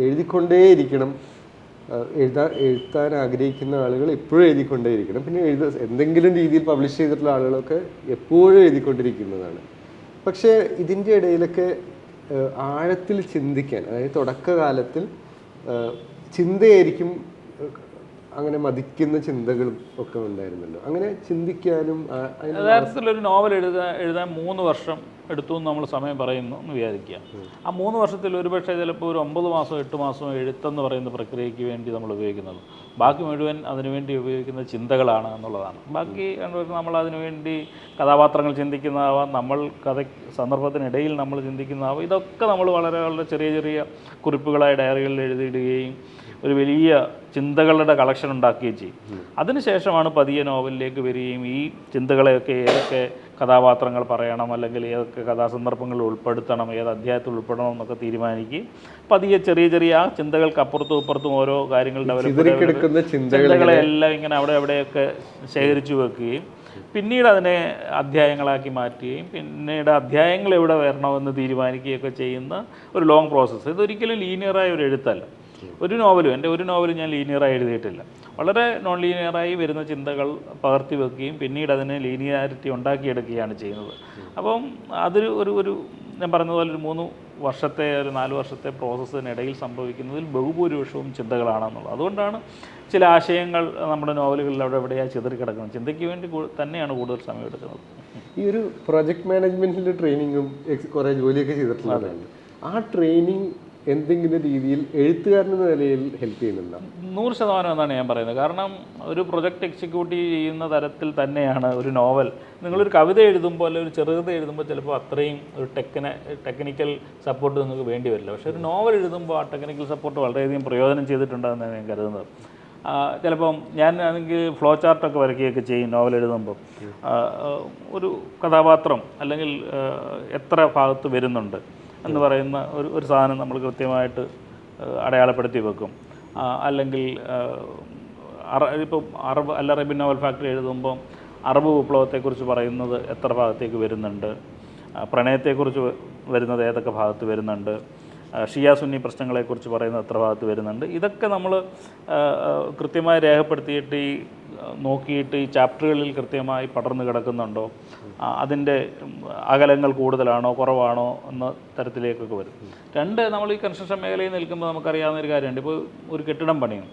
എഴുതിക്കൊണ്ടേയിരിക്കണം, എഴുതാൻ ആഗ്രഹിക്കുന്ന ആളുകൾ എപ്പോഴും എഴുതിക്കൊണ്ടേയിരിക്കണം. പിന്നെ എന്തെങ്കിലും രീതിയിൽ പബ്ലിഷ് ചെയ്തിട്ടുള്ള ആളുകളൊക്കെ എപ്പോഴും എഴുതിക്കൊണ്ടിരിക്കുന്നതാണ്. പക്ഷേ ഇതിൻ്റെ ഇടയിലൊക്കെ ആഴത്തിൽ ചിന്തിക്കാൻ, അതായത് തുടക്കകാലത്തിൽ ചിന്തയായിരിക്കും അങ്ങനെ മതിക്കുന്ന ചിന്തകളും ഒക്കെ ഉണ്ടായിരുന്നല്ലോ. അങ്ങനെ ചിന്തിക്കാനും യഥാർത്ഥത്തിലൊരു നോവൽ എഴുതാൻ 3 വർഷം എടുത്തു എന്ന് നമ്മൾ സമയം പറയുന്നു എന്ന് വിചാരിക്കുക. ആ 3 വർഷത്തിൽ ഒരുപക്ഷെ ചിലപ്പോൾ ഒരു 9 മാസം 8 മാസം എഴുത്തെന്ന് പറയുന്ന പ്രക്രിയയ്ക്ക് വേണ്ടി നമ്മൾ ഉപയോഗിക്കുന്നത്. ബാക്കി മുഴുവൻ അതിനുവേണ്ടി ഉപയോഗിക്കുന്ന ചിന്തകളാണ് എന്നുള്ളതാണ്. ബാക്കി നമ്മൾ അതിനുവേണ്ടി കഥാപാത്രങ്ങൾ ചിന്തിക്കുന്നതാവാം, നമ്മൾ സന്ദർഭത്തിനിടയിൽ നമ്മൾ ചിന്തിക്കുന്നതാവാം. ഇതൊക്കെ നമ്മൾ വളരെ വളരെ ചെറിയ ചെറിയ കുറിപ്പുകളായി ഡയറികളിൽ എഴുതിയിടുകയും ഒരു വലിയ ചിന്തകളുടെ കളക്ഷൻ ഉണ്ടാക്കുകയും ചെയ്യും. അതിനുശേഷമാണ് പതിയെ നോവലിലേക്ക് വരികയും ഈ ചിന്തകളെയൊക്കെ ഏതൊക്കെ കഥാപാത്രങ്ങൾ പറയണം, അല്ലെങ്കിൽ ഏതൊക്കെ കഥാസന്ദർഭങ്ങളിൽ ഉൾപ്പെടുത്തണം, ഏത് അധ്യായത്തിൽ ഉൾപ്പെടണം എന്നൊക്കെ തീരുമാനിക്കുകയും പതിയെ ചെറിയ ചെറിയ ആ ചിന്തകൾക്ക് അപ്പുറത്തും ഇപ്പുറത്തും ഓരോ കാര്യങ്ങൾ ചിന്തകളെല്ലാം ഇങ്ങനെ അവിടെ എവിടെയൊക്കെ ശേഖരിച്ചു വെക്കുകയും പിന്നീട് അതിനെ അധ്യായങ്ങളാക്കി മാറ്റുകയും പിന്നീട് അധ്യായങ്ങൾ എവിടെ വരണമെന്ന് തീരുമാനിക്കുകയൊക്കെ ചെയ്യുന്ന ഒരു ലോങ് പ്രോസസ്സ്. ഇതൊരിക്കലും ലീനിയറായ ഒരു എഴുത്തല്ല. ഒരു നോവലും ഞാൻ ലീനിയറായി എഴുതിയിട്ടില്ല. വളരെ നോൺ ലീനിയറായി വരുന്ന ചിന്തകൾ പകർത്തി വെക്കുകയും പിന്നീട് അതിന് ലീനിയാരിറ്റി ഉണ്ടാക്കിയെടുക്കുകയാണ് ചെയ്യുന്നത്. അപ്പം അതൊരു ഒരു ഞാൻ പറഞ്ഞതുപോലെ ഒരു 3 വർഷത്തെ ഒരു 4 വർഷത്തെ പ്രോസസ്സിനിടയിൽ സംഭവിക്കുന്നതിൽ ബഹുഭൂരിപക്ഷവും ചിന്തകളാണെന്നുള്ളത്. അതുകൊണ്ടാണ് ചില ആശയങ്ങൾ നമ്മുടെ നോവലുകളിൽ അവിടെ എവിടെയാണ് ചിതറിക്കിടക്കുന്നത്. ചിന്തയ്ക്ക് വേണ്ടി തന്നെയാണ് കൂടുതൽ സമയം എടുക്കുന്നത്. ഈ ഒരു പ്രൊജക്ട് മാനേജ്മെൻറ്റിൻ്റെ ട്രെയിനിങ്ങും കുറേ ജോലിയൊക്കെ ചെയ്തിട്ടുള്ളതാണ്. ആ ട്രെയിനിങ് എന്തെങ്കിലും രീതിയിൽ എഴുത്തുകാരനെന്ന നിലയിൽ ഹെൽപ്പ് ചെയ്യുന്നുണ്ടോ? 100% എന്നാണ് ഞാൻ പറയുന്നത്. കാരണം ഒരു പ്രൊജക്റ്റ് എക്സിക്യൂട്ട് ചെയ്യുന്ന തരത്തിൽ തന്നെയാണ് ഒരു നോവൽ. നിങ്ങളൊരു കവിത എഴുതുമ്പോൾ അല്ലെങ്കിൽ ഒരു ചെറുകഥ എഴുതുമ്പോൾ ചിലപ്പോൾ അത്രയും ഒരു ടെക്നിക്കൽ സപ്പോർട്ട് നിങ്ങൾക്ക് വേണ്ടി വരില്ല. പക്ഷേ ഒരു നോവൽ എഴുതുമ്പോൾ ആ ടെക്നിക്കൽ സപ്പോർട്ട് വളരെയധികം പ്രയോജനം ചെയ്തിട്ടുണ്ടെന്നാണ് ഞാൻ കരുതുന്നത്. ചിലപ്പം ഞാൻ ആണെങ്കിൽ ഫ്ലോ ചാർട്ടൊക്കെ വരയ്ക്കുകയൊക്കെ ചെയ്യും നോവൽ എഴുതുമ്പോൾ. ഒരു കഥാപാത്രം അല്ലെങ്കിൽ എത്ര ഭാഗത്ത് വരുന്നുണ്ട് എന്ന് പറയുന്ന ഒരു സാധനം നമ്മൾ കൃത്യമായിട്ട് അടയാളപ്പെടുത്തി വെക്കും. അല്ലെങ്കിൽ ഇപ്പം അൽ അറേബ്യൻ നോവൽ ഫാക്ടറി എഴുതുമ്പം അറബ് വിപ്ലവത്തെക്കുറിച്ച് പറയുന്നത് എത്ര ഭാഗത്തേക്ക് വരുന്നുണ്ട്, പ്രണയത്തെക്കുറിച്ച് വരുന്നത് ഏതൊക്കെ ഭാഗത്ത് വരുന്നുണ്ട്, ഷിയ സുന്നി പ്രശ്നങ്ങളെക്കുറിച്ച് പറയുന്നത് എത്ര ഭാഗത്ത് വരുന്നുണ്ട്. ഇതൊക്കെ നമ്മൾ കൃത്യമായി രേഖപ്പെടുത്തിയിട്ട് നോക്കിയിട്ട് ഈ ചാപ്റ്ററുകളിൽ കൃത്യമായി പടർന്നു കിടക്കുന്നുണ്ടോ, അതിൻ്റെ അകലങ്ങൾ കൂടുതലാണോ കുറവാണോ എന്ന തരത്തിലേക്കൊക്കെ വരും. 2, നമ്മൾ ഈ കൺസ്ട്രക്ഷൻ മേഖലയിൽ നിൽക്കുമ്പോൾ നമുക്കറിയാവുന്ന ഒരു കാര്യമുണ്ട്. ഇപ്പോൾ ഒരു കെട്ടിടം പണിയും,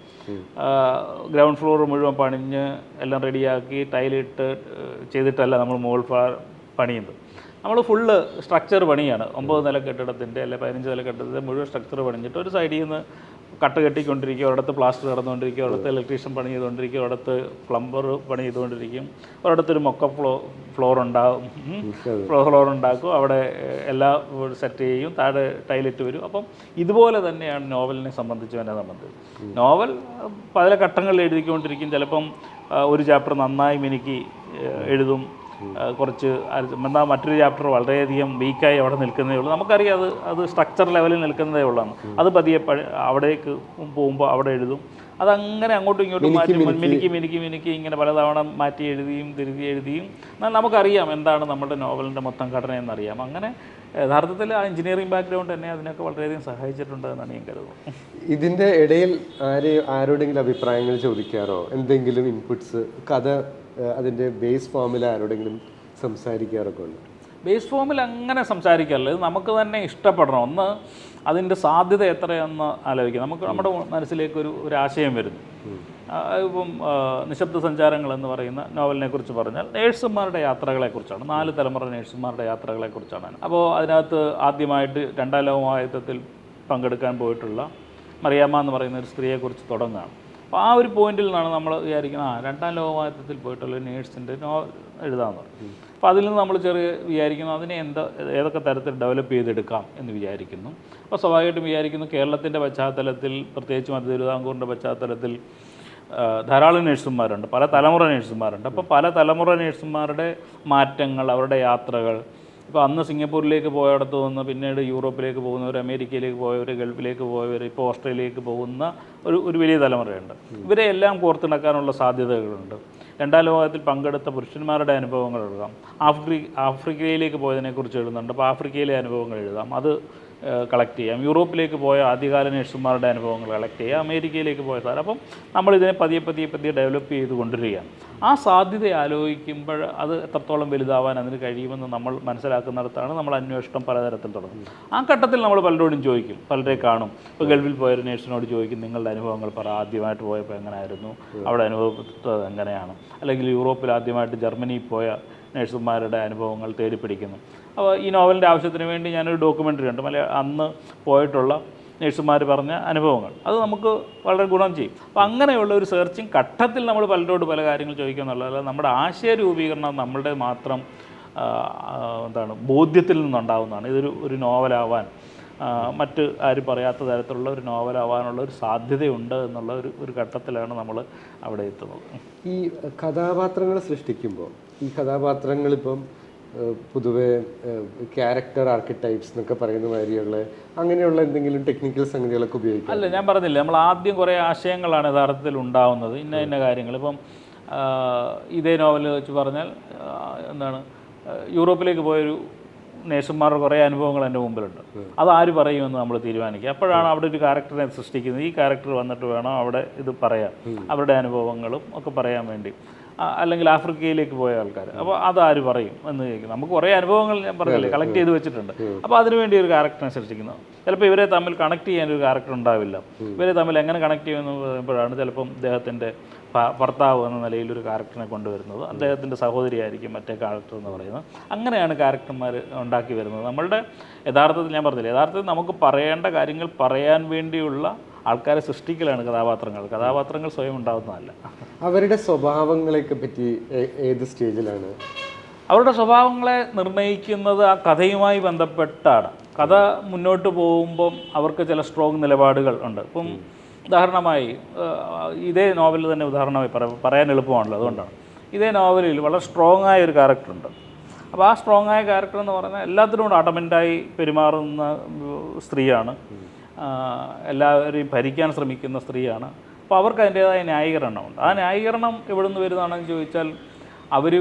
ഗ്രൗണ്ട് ഫ്ലോർ മുഴുവൻ പണിഞ്ഞ് എല്ലാം റെഡിയാക്കി ടൈലിട്ട് ചെയ്തിട്ടല്ല നമ്മൾ മുകൾ പണിയുന്നത്. നമ്മൾ ഫുള്ള് സ്ട്രക്ചർ പണിയാണ്. 9 നില കെട്ടിടത്തിൻ്റെ അല്ലെങ്കിൽ 15 നില കെട്ടിടത്തിൻ്റെ മുഴുവൻ സ്ട്രക്ചർ പണിഞ്ഞിട്ട് ഒരു സൈഡിൽ നിന്ന് കട്ട് കെട്ടിക്കൊണ്ടിരിക്കും, ഒരിടത്ത് പ്ലാസ്റ്റർ നടന്നുകൊണ്ടിരിക്കും, ഒരിടത്ത് ഇലക്ട്രീഷ്യൻ പണി ചെയ്തുകൊണ്ടിരിക്കും, ഒരിടത്ത് പ്ലംബർ പണി ചെയ്തുകൊണ്ടിരിക്കും, ഒരിടത്തൊരു മൊക്ക ഫ്ലോർ ഉണ്ടാക്കും, അവിടെ എല്ലാം സെറ്റ് ചെയ്യും, താഴെ ടൈലിട്ട് വരും. അപ്പം ഇതുപോലെ തന്നെയാണ് നോവലിനെ സംബന്ധിച്ച് എന്നെ സംബന്ധിച്ച്. നോവൽ പല ഘട്ടങ്ങളിൽ എഴുതിക്കൊണ്ടിരിക്കും. ചിലപ്പം ഒരു ചാപ്റ്റർ നന്നായി മിനുക്കി എഴുതും, കുറച്ച് എന്നാൽ മറ്റൊരു ചാപ്റ്റർ വളരെയധികം വീക്കായി അവിടെ നിൽക്കുന്നതേ ഉള്ളൂ. നമുക്കറിയാം അത് സ്ട്രക്ചർ ലെവലിൽ നിൽക്കുന്നതേ ഉള്ളതാണ്. അത് പതിയെ അവിടേക്ക് പോകുമ്പോൾ അവിടെ എഴുതും. അതങ്ങനെ അങ്ങോട്ടും ഇങ്ങോട്ടും മാറ്റി മിനുക്കി ഇങ്ങനെ പലതവണ മാറ്റി എഴുതിയും തിരുത്തി എഴുതിയും നമുക്കറിയാം എന്താണ് നമ്മുടെ നോവലിൻ്റെ മൊത്തം ഘടന എന്നറിയാം. അങ്ങനെ യഥാർത്ഥത്തിൽ ആ എഞ്ചിനീയറിംഗ് ബാക്ക്ഗ്രൗണ്ട് തന്നെ അതിനൊക്കെ വളരെയധികം സഹായിച്ചിട്ടുണ്ട് എന്നാണ് ഞാൻ കരുതുന്നത്. ഇതിൻ്റെ ഇടയിൽ ആരോടെങ്കിലും അഭിപ്രായങ്ങൾ ചോദിക്കാറോ, എന്തെങ്കിലും ഇൻപുട്സ്, കഥ അതിൻ്റെ ബേസ് ഫോമിൽ ആരോടെങ്കിലും സംസാരിക്കാറൊക്കെ ഉണ്ട്? ബേസ് ഫോമിൽ അങ്ങനെ സംസാരിക്കാറില്ല. ഇത് നമുക്ക് തന്നെ ഇഷ്ടപ്പെടണം. ഒന്ന് അതിൻ്റെ സാധ്യത എത്രയെന്ന് ആലോചിക്കാം. നമുക്ക് നമ്മുടെ മനസ്സിലേക്ക് ഒരു ആശയം വരുന്നു. ഇപ്പം നിശബ്ദ സഞ്ചാരങ്ങൾ എന്ന് പറയുന്ന നോവലിനെ കുറിച്ച് പറഞ്ഞാൽ നേഴ്സുമാരുടെ യാത്രകളെക്കുറിച്ചാണ്. 4 തലമുറ നേഴ്സുമാരുടെ യാത്രകളെക്കുറിച്ചാണ്. അപ്പോൾ അതിനകത്ത് ആദ്യമായിട്ട് 2ാം ലോകമഹായുദ്ധത്തിൽ പങ്കെടുക്കാൻ പോയിട്ടുള്ള മറിയാമ്മ എന്ന് പറയുന്ന ഒരു സ്ത്രീയെക്കുറിച്ച് തുടങ്ങുകയാണ്. അപ്പോൾ ആ ഒരു പോയിന്റിൽ നിന്നാണ് നമ്മൾ വിചാരിക്കുന്നത് 2ാം ലോകമഹായുദ്ധത്തിൽ പോയിട്ടുള്ള നേഴ്സിൻ്റെ നോവൽ എഴുതാമെന്ന് പറയും. അപ്പോൾ അതിൽ നിന്ന് നമ്മൾ വിചാരിക്കുന്നു അതിനെ ഏതൊക്കെ തരത്തിൽ ഡെവലപ്പ് ചെയ്തെടുക്കാം എന്ന് വിചാരിക്കുന്നു. അപ്പോൾ സ്വാഭാവികമായിട്ടും വിചാരിക്കുന്നു കേരളത്തിൻ്റെ പശ്ചാത്തലത്തിൽ, പ്രത്യേകിച്ച് മധ്യ തിരുവിതാംകൂറിൻ്റെ പശ്ചാത്തലത്തിൽ ധാരാളം നേഴ്സുമാരുണ്ട്, പല തലമുറ നേഴ്സുമാരുണ്ട്. അപ്പോൾ പല തലമുറ നേഴ്സുമാരുടെ മാറ്റങ്ങൾ, അവരുടെ യാത്രകൾ, ഇപ്പോൾ അന്ന് സിംഗപ്പൂരിലേക്ക് പോയടത്ത് നിന്ന് പിന്നീട് യൂറോപ്പിലേക്ക് പോകുന്നവർ, അമേരിക്കയിലേക്ക് പോയവർ, ഗൾഫിലേക്ക് പോയവർ, ഇപ്പോൾ ഓസ്ട്രേലിയയിലേക്ക് പോകുന്ന ഒരു വലിയ തലമുറയുണ്ട്. ഇവരെ എല്ലാം കോർത്തിണക്കാനുള്ള സാധ്യതകളുണ്ട്. 2ാം ലോകത്തിൽ പങ്കെടുത്ത പുരുഷന്മാരുടെ അനുഭവങ്ങൾ എഴുതാം. ആഫ്രിക്കയിലേക്ക് പോയതിനെക്കുറിച്ച് എഴുതുന്നുണ്ട്. അപ്പോൾ ആഫ്രിക്കയിലെ അനുഭവങ്ങൾ എഴുതാം. അത് കളക്ട് ചെയ്യാം, യൂറോപ്പിലേക്ക് പോയ ആദ്യകാല നഴ്സുമാരുടെ അനുഭവങ്ങൾ കളക്ട് ചെയ്യാം, അമേരിക്കയിലേക്ക് പോയ സാധനം. അപ്പം നമ്മളിതിനെ പതിയെ ഡെവലപ്പ് ചെയ്ത് കൊണ്ടുവരികയാണ്. ആ സാധ്യത ആലോചിക്കുമ്പോൾ അത് എത്രത്തോളം വലുതാവാൻ അതിന് കഴിയുമെന്ന് നമ്മൾ മനസ്സിലാക്കുന്നിടത്താണ് നമ്മൾ അന്വേഷണം പലതരത്തിൽ തുടങ്ങും. ആ ഘട്ടത്തിൽ നമ്മൾ പലരോടും ചോദിക്കും, പലരെ കാണും. ഇപ്പോൾ ഗൾഫിൽ പോയൊരു നേഴ്സിനോട് ചോദിക്കും, നിങ്ങളുടെ അനുഭവങ്ങൾ പറ, ആദ്യമായിട്ട് പോയപ്പോൾ എങ്ങനെയായിരുന്നു, അവിടെ അനുഭവപ്പെട്ടത് എങ്ങനെയാണ്. അല്ലെങ്കിൽ യൂറോപ്പിൽ ആദ്യമായിട്ട് ജർമ്മനിയിൽ പോയ നേഴ്സുമാരുടെ അനുഭവങ്ങൾ തേടിപ്പിടിക്കുന്നു. അപ്പോൾ ഈ നോവലിൻ്റെ ആവശ്യത്തിന് വേണ്ടി ഞാനൊരു ഡോക്യുമെൻ്ററി ഉണ്ട്, അന്ന് പോയിട്ടുള്ള നേഴ്സുമാർ പറഞ്ഞ അനുഭവങ്ങൾ. അത് നമുക്ക് വളരെ ഗുണം ചെയ്യും. അപ്പോൾ അങ്ങനെയുള്ള ഒരു സെർച്ചിങ് ഘട്ടത്തിൽ നമ്മൾ പലരോട് പല കാര്യങ്ങൾ ചോദിക്കുക എന്നുള്ളതല്ല, നമ്മുടെ ആശയ രൂപീകരണം നമ്മളുടെ മാത്രം ബോധ്യത്തിൽ നിന്നുണ്ടാകുന്നതാണ്. ഒരു നോവലാവാൻ, മറ്റ് ആരും പറയാത്ത തരത്തിലുള്ള ഒരു നോവലാവാനുള്ള ഒരു സാധ്യതയുണ്ട് എന്നുള്ള ഒരു ഘട്ടത്തിലാണ് നമ്മൾ അവിടെ എത്തുന്നത്. ഈ കഥാപാത്രങ്ങൾ സൃഷ്ടിക്കുമ്പോൾ ഈ കഥാപാത്രങ്ങളിപ്പം പൊതുവെ ക്യാരക്ടർ ആർക്കിടൈപ്സ് എന്നൊക്കെ പറയുന്ന മാതിരിയുള്ള അങ്ങനെയുള്ള എന്തെങ്കിലും ടെക്നിക്കൽ സംഗതികളൊക്കെ ഉപയോഗിക്കും? അല്ല, ഞാൻ പറഞ്ഞില്ല, നമ്മൾ ആദ്യം കുറേ ആശയങ്ങളാണ് യഥാർത്ഥത്തിൽ ഉണ്ടാവുന്നത്. ഇന്ന കാര്യങ്ങൾ ഇപ്പം ഇതേ നോവൽ വെച്ച് പറഞ്ഞാൽ യൂറോപ്പിലേക്ക് പോയൊരു നേഴ്സുമാരുടെ കുറേ അനുഭവങ്ങൾ എൻ്റെ മുമ്പിലുണ്ട്. അതാര് പറയുമെന്ന് നമ്മൾ തീരുമാനിക്കുക. അപ്പോഴാണ് അവിടെ ഒരു ക്യാരക്ടറിനെ സൃഷ്ടിക്കുന്നത്. ഈ ക്യാരക്ടർ വന്നിട്ട് വേണം അവിടെ ഇത് പറയാൻ, അവരുടെ അനുഭവങ്ങളും ഒക്കെ പറയാൻ വേണ്ടി. അല്ലെങ്കിൽ ആഫ്രിക്കയിലേക്ക് പോയ ആൾക്കാർ, അപ്പോൾ അതാര് പറയും എന്ന് ചോദിക്കും. നമുക്ക് കുറേ അനുഭവങ്ങൾ ഞാൻ പറഞ്ഞില്ലേ കളക്ട് ചെയ്ത് വെച്ചിട്ടുണ്ട്. അപ്പോൾ അതിനുവേണ്ടി ഒരു ക്യാരക്ടറിനെ സൃഷ്ടിക്കുന്നു. ചിലപ്പോൾ ഇവരെ തമ്മിൽ കണക്ട് ചെയ്യാൻ ഒരു ക്യാരക്ടർ ഉണ്ടാവില്ല. ഇവരെ തമ്മിൽ എങ്ങനെ കണക്ട് ചെയ്യുമെന്ന് പറയുമ്പോഴാണ് ചിലപ്പം അദ്ദേഹത്തിൻ്റെ ഭർത്താവ് എന്ന നിലയിൽ ഒരു ക്യാരക്ടറിനെ കൊണ്ടുവരുന്നത്, അദ്ദേഹത്തിൻ്റെ സഹോദരിയായിരിക്കും മറ്റേ ക്യാരക്ടർ എന്ന് പറയുന്നത്. അങ്ങനെയാണ് ക്യാരക്ടർമാർ ഉണ്ടാക്കി വരുന്നത്. നമ്മളുടെ യഥാർത്ഥത്തിൽ ഞാൻ പറഞ്ഞില്ല, യഥാർത്ഥത്തിൽ നമുക്ക് പറയേണ്ട കാര്യങ്ങൾ പറയാൻ വേണ്ടിയുള്ള ആൾക്കാരെ സൃഷ്ടിക്കലാണ് കഥാപാത്രങ്ങൾ സ്വയം ഉണ്ടാകുന്നതല്ല. അവരുടെ സ്വഭാവങ്ങളെയൊക്കെ പറ്റി ഏത് സ്റ്റേജിലാണ്? അവരുടെ സ്വഭാവങ്ങളെ നിർണ്ണയിക്കുന്നത് ആ കഥയുമായി ബന്ധപ്പെട്ടാണ്. കഥ മുന്നോട്ട് പോകുമ്പം അവർക്ക് ചില സ്ട്രോങ് നിലപാടുകൾ ഉണ്ട്. ഇപ്പം ഉദാഹരണമായി ഇതേ നോവലിൽ തന്നെ ഉദാഹരണമായി പറയാൻ എളുപ്പമാണല്ലോ, അതുകൊണ്ടാണ്. ഇതേ നോവലിൽ വളരെ സ്ട്രോങ് ആയ ഒരു ക്യാരക്ടറുണ്ട്. അപ്പോൾ ആ സ്ട്രോങ് ആയ ക്യാരക്ടർ എന്ന് പറഞ്ഞാൽ എല്ലാത്തിനോടും അഡമൻ്റായി പെരുമാറുന്ന സ്ത്രീയാണ്, എല്ലാവരെയും ഭരിക്കാൻ ശ്രമിക്കുന്ന സ്ത്രീയാണ്. അപ്പോൾ അവർക്ക് അതിൻ്റേതായ ന്യായീകരണമുണ്ട്. ആ ന്യായീകരണം എവിടെ നിന്ന് വരുന്നതാണെന്ന് ചോദിച്ചാൽ, അവർ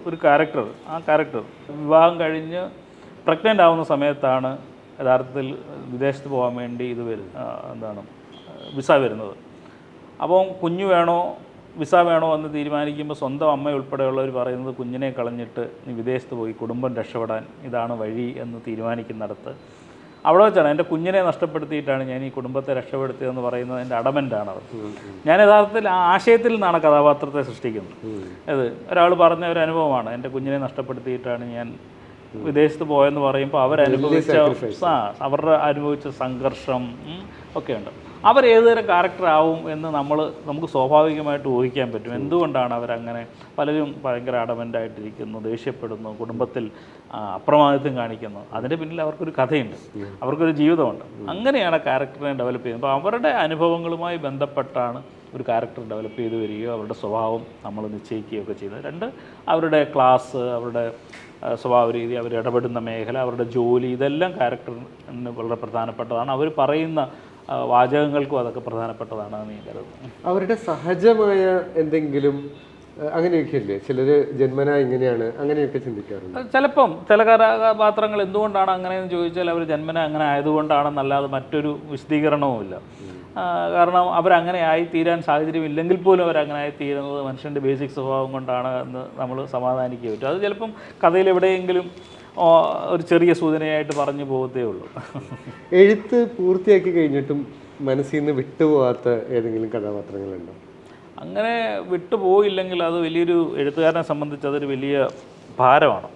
ഒരു ക്യാരക്ടർ, ആ ക്യാരക്ടർ വിവാഹം കഴിഞ്ഞ് പ്രഗ്നൻ്റ് ആവുന്ന സമയത്താണ് യഥാർത്ഥത്തിൽ വിദേശത്ത് പോകാൻ വേണ്ടി വിസ വരുന്നത്. അപ്പം കുഞ്ഞ് വേണോ വിസ വേണോ എന്ന് തീരുമാനിക്കുമ്പോൾ സ്വന്തം അമ്മ ഉൾപ്പെടെയുള്ളവർ പറയുന്നത് കുഞ്ഞിനെ കളഞ്ഞിട്ട് നീ വിദേശത്ത് പോയി കുടുംബം രക്ഷപ്പെടാൻ ഇതാണ് വഴി എന്ന് തീരുമാനിക്കുന്നിടത്ത് അവിടെ വെച്ചാണ് എൻ്റെ കുഞ്ഞിനെ നഷ്ടപ്പെടുത്തിയിട്ടാണ് ഞാൻ ഈ കുടുംബത്തെ രക്ഷപ്പെടുത്തിയതെന്ന് പറയുന്നത് എൻ്റെ അഡമൻ്റാണ്. അത് ഞാൻ യഥാർത്ഥത്തിൽ ആ ആശയത്തിൽ നിന്നാണ് കഥാപാത്രത്തെ സൃഷ്ടിക്കുന്നത്. അത് ഒരാൾ പറഞ്ഞ ഒരു അനുഭവമാണ്, എൻ്റെ കുഞ്ഞിനെ നഷ്ടപ്പെടുത്തിയിട്ടാണ് ഞാൻ വിദേശത്ത് പോയെന്ന് പറയുമ്പോൾ അവരുടെ അനുഭവിച്ച സംഘർഷം ഒക്കെയുണ്ട്. അവരേതുതരം ക്യാരക്ടർ ആവും എന്ന് നമുക്ക് സ്വാഭാവികമായിട്ട് ഊഹിക്കാൻ പറ്റും. എന്തുകൊണ്ടാണ് അവരങ്ങനെ പലരും ഭയങ്കര അഡമൻ്റായിട്ടിരിക്കുന്നു, ദേഷ്യപ്പെടുന്നു, കുടുംബത്തിൽ അപ്രമാദിത്വം കാണിക്കുന്നു? അതിൻ്റെ പിന്നിൽ അവർക്കൊരു കഥയുണ്ട്, അവർക്കൊരു ജീവിതമുണ്ട്. അങ്ങനെയാണ് ക്യാരക്ടറിനെ ഡെവലപ്പ് ചെയ്യുന്നത്. അപ്പോൾ അവരുടെ അനുഭവങ്ങളുമായി ബന്ധപ്പെട്ടാണ് ഒരു ക്യാരക്ടർ ഡെവലപ്പ് ചെയ്ത് വരികയോ അവരുടെ സ്വഭാവം നമ്മൾ നിശ്ചയിക്കുകയോ ഒക്കെ ചെയ്യുന്നത്. രണ്ട്, അവരുടെ ക്ലാസ്, അവരുടെ സ്വഭാവ രീതി, അവർ ഇടപെടുന്ന മേഖല, അവരുടെ ജോലി, ഇതെല്ലാം ക്യാരക്ടറിന് വളരെ പ്രധാനപ്പെട്ടതാണ്. അവർ പറയുന്ന വാചകങ്ങൾക്കും അതൊക്കെ പ്രധാനപ്പെട്ടതാണെന്ന് ഞാൻ കരുതുന്നു. അവരുടെ സഹജമായ എന്തെങ്കിലും അങ്ങനെയൊക്കെ ഇല്ലേ? ചിലർ ജന്മന ഇങ്ങനെയാണ്, അങ്ങനെയൊക്കെ ചിന്തിക്കാറുണ്ട്. ചിലപ്പം ചില കഥാപാത്രങ്ങൾ എന്തുകൊണ്ടാണ് അങ്ങനെയെന്ന് ചോദിച്ചാൽ അവർ ജന്മന അങ്ങനെ ആയതുകൊണ്ടാണെന്നല്ലാതെ മറ്റൊരു വിശദീകരണവുമില്ല. കാരണം അവരങ്ങനെ ആയിത്തീരാൻ സാഹചര്യമില്ലെങ്കിൽ പോലും അവരങ്ങനെ ആയിത്തീരുന്നത് മനുഷ്യൻ്റെ ബേസിക് സ്വഭാവം കൊണ്ടാണ് എന്ന് നമ്മൾ സമാധാനിക്കുക പറ്റും. അത് ചിലപ്പം കഥയിൽ എവിടെയെങ്കിലും ഒരു ചെറിയ സൂചനയായിട്ട് പറഞ്ഞു പോകത്തേ ഉള്ളൂ. എഴുത്ത് പൂർത്തിയാക്കി കഴിഞ്ഞിട്ടും മനസ്സിൽ നിന്ന് വിട്ടുപോകാത്ത ഏതെങ്കിലും കഥാപാത്രങ്ങളുണ്ടോ? അങ്ങനെ വിട്ടുപോയില്ലെങ്കിൽ അത് വലിയൊരു എഴുത്തുകാരനെ സംബന്ധിച്ച് അതൊരു വലിയ ഭാരമാണ്.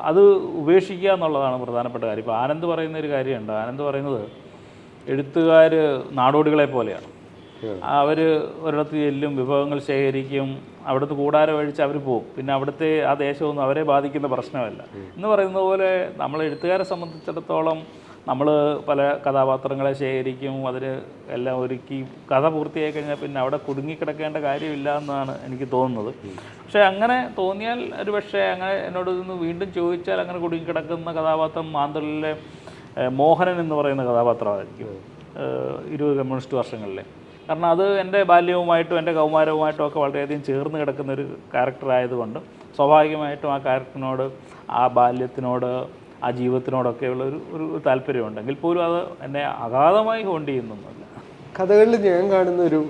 അത് ഉപേക്ഷിക്കുക എന്നുള്ളതാണ് പ്രധാനപ്പെട്ട കാര്യം. ഇപ്പോൾ ആനന്ദ് പറയുന്നൊരു കാര്യമുണ്ട്. ആനന്ദ് പറയുന്നത് എഴുത്തുകാർ നാടോടികളെ പോലെയാണ്. അവർ ഒരിടത്ത് ചെല്ലും, വിഭവങ്ങൾ ശേഖരിക്കും, അവിടുത്തെ കൂടാരം ഒഴിച്ച് അവർ പോകും. പിന്നെ അവിടുത്തെ ആ ദേശമൊന്നും അവരെ ബാധിക്കുന്ന പ്രശ്നമല്ല എന്ന് പറയുന്നത് പോലെ നമ്മൾ എഴുത്തുകാരെ സംബന്ധിച്ചിടത്തോളം നമ്മൾ പല കഥാപാത്രങ്ങളെ ശേഖരിക്കും, അതിന് എല്ലാം ഒരുക്കി കഥ പൂർത്തിയായി കഴിഞ്ഞാൽ പിന്നെ അവിടെ കുടുങ്ങിക്കിടക്കേണ്ട കാര്യമില്ല എന്നാണ് എനിക്ക് തോന്നുന്നത്. പക്ഷേ അങ്ങനെ തോന്നിയാൽ ഒരു പക്ഷേ അങ്ങനെ എന്നോട് നിന്ന് വീണ്ടും ചോദിച്ചാൽ അങ്ങനെ കുടുങ്ങിക്കിടക്കുന്ന കഥാപാത്രം മാന്തളിലെ മോഹനൻ എന്ന് പറയുന്ന കഥാപാത്രമായിരിക്കും 20 കമ്മ്യൂണിസ്റ്റ് വർഷങ്ങളിലെ. കാരണം അത് എൻ്റെ ബാല്യവുമായിട്ടും എൻ്റെ കൗമാരവുമായിട്ടും ഒക്കെ വളരെയധികം ചേർന്ന് കിടക്കുന്നൊരു ക്യാരക്ടറായതുകൊണ്ട് സ്വാഭാവികമായിട്ടും ആ ക്യാരക്ടറിനോട്, ആ ബാല്യത്തിനോട്, ആ ആ ജീവിതത്തിനോടൊക്കെയുള്ള ഒരു താല്പര്യമുണ്ടെങ്കിൽ പോലും അത് എന്നെ അഗാധമായി ഹോണ്ട് ചെയ്യുന്നൊന്നുമില്ല. കഥകളിൽ ഞാൻ കാണുന്ന ഒരു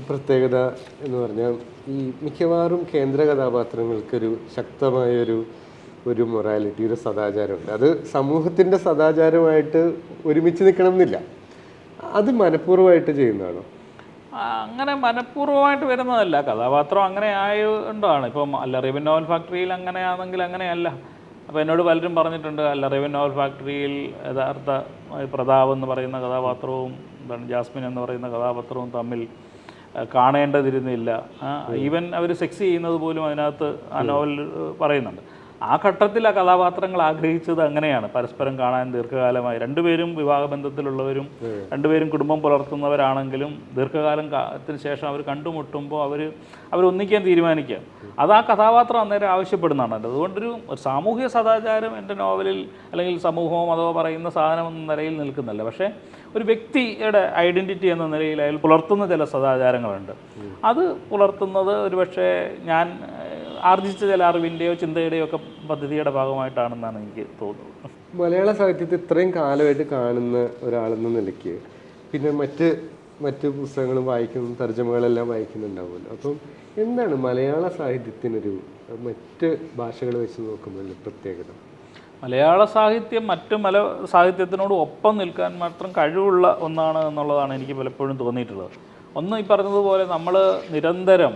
പ്രത്യേകത എന്ന് പറഞ്ഞാൽ ഈ മിക്കവാറും കേന്ദ്ര കഥാപാത്രങ്ങൾക്കൊരു ശക്തമായൊരു മൊറാലിറ്റി, ഒരു സദാചാരമുണ്ട്. അത് സമൂഹത്തിൻ്റെ സദാചാരമായിട്ട് ഒരുമിച്ച് നിൽക്കണം എന്നില്ല. അത് മനഃപൂർവ്വമായിട്ട് ചെയ്യുന്നതാണോ? അങ്ങനെ മനഃപൂർവ്വമായിട്ട് വരുന്നതല്ല, കഥാപാത്രം അങ്ങനെ ആയതുകൊണ്ടാണ്. ഇപ്പം അല്ലറീബൻ നോവൽ ഫാക്ടറിയിൽ അങ്ങനെയാണെങ്കിൽ അങ്ങനെയല്ല. അപ്പോൾ എന്നോട് പലരും പറഞ്ഞിട്ടുണ്ട്, അല്ലറീബൻ നോവൽ ഫാക്ടറിയിൽ യഥാർത്ഥ പ്രതാപ് എന്ന് പറയുന്ന കഥാപാത്രവും ജാസ്മിൻ എന്ന് പറയുന്ന കഥാപാത്രവും തമ്മിൽ കാണേണ്ടതിരുന്നില്ല. ഈവൻ അവർ സെക്സ് ചെയ്യുന്നത് പോലും അതിനകത്ത് ആ നോവലിൽ പറയുന്നുണ്ട്. ആ ഘട്ടത്തിൽ ആ കഥാപാത്രങ്ങൾ ആഗ്രഹിച്ചത് അങ്ങനെയാണ്, പരസ്പരം കാണാൻ ദീർഘകാലമായി. രണ്ടുപേരും വിവാഹബന്ധത്തിലുള്ളവരും രണ്ടുപേരും കുടുംബം പുലർത്തുന്നവരാണെങ്കിലും ദീർഘകാലത്തിന് ശേഷം അവർ കണ്ടുമുട്ടുമ്പോൾ അവരൊന്നിക്കാൻ തീരുമാനിക്കുക. അത് ആ കഥാപാത്രം അന്നേരം ആവശ്യപ്പെടുന്നതാണ്. അതുകൊണ്ടൊരു സാമൂഹിക സദാചാരം എൻ്റെ നോവലിൽ അല്ലെങ്കിൽ സമൂഹമോ മതമോ പറയുന്ന സാധനം എന്ന നിലയിൽ നിൽക്കുന്നില്ല. പക്ഷേ ഒരു വ്യക്തിയുടെ ഐഡൻറ്റിറ്റി എന്ന നിലയിൽ അയാൾ പുലർത്തുന്ന ചില സദാചാരങ്ങളുണ്ട്. അത് പുലർത്തുന്നത് ഒരുപക്ഷെ ഞാൻ ആർജിച്ച ചില അറിവിൻ്റെയോ ചിന്തയുടെയോ ഒക്കെ പദ്ധതിയുടെ ഭാഗമായിട്ടാണെന്നാണ് എനിക്ക് തോന്നുന്നത്. മലയാള സാഹിത്യത്തെ ഇത്രയും കാലമായിട്ട് കാണുന്ന ഒരാളെന്ന നിലയ്ക്ക് പിന്നെ മറ്റ് പുസ്തകങ്ങളും വായിക്കുന്ന തർജ്ജമകളെല്ലാം വായിക്കുന്നുണ്ടാവുമല്ലോ. അപ്പം എന്താണ് മലയാള സാഹിത്യത്തിനൊരു മറ്റ് ഭാഷകൾ വെച്ച് നോക്കുമ്പോൾ പ്രത്യേകത? മലയാള സാഹിത്യം മറ്റ് സാഹിത്യത്തിനോട് ഒപ്പം നിൽക്കാൻ മാത്രം കഴിവുള്ള ഒന്നാണ് എന്നുള്ളതാണ് എനിക്ക് പലപ്പോഴും തോന്നിയിട്ടുള്ളത്. ഒന്ന്, ഈ പറഞ്ഞതുപോലെ നമ്മൾ നിരന്തരം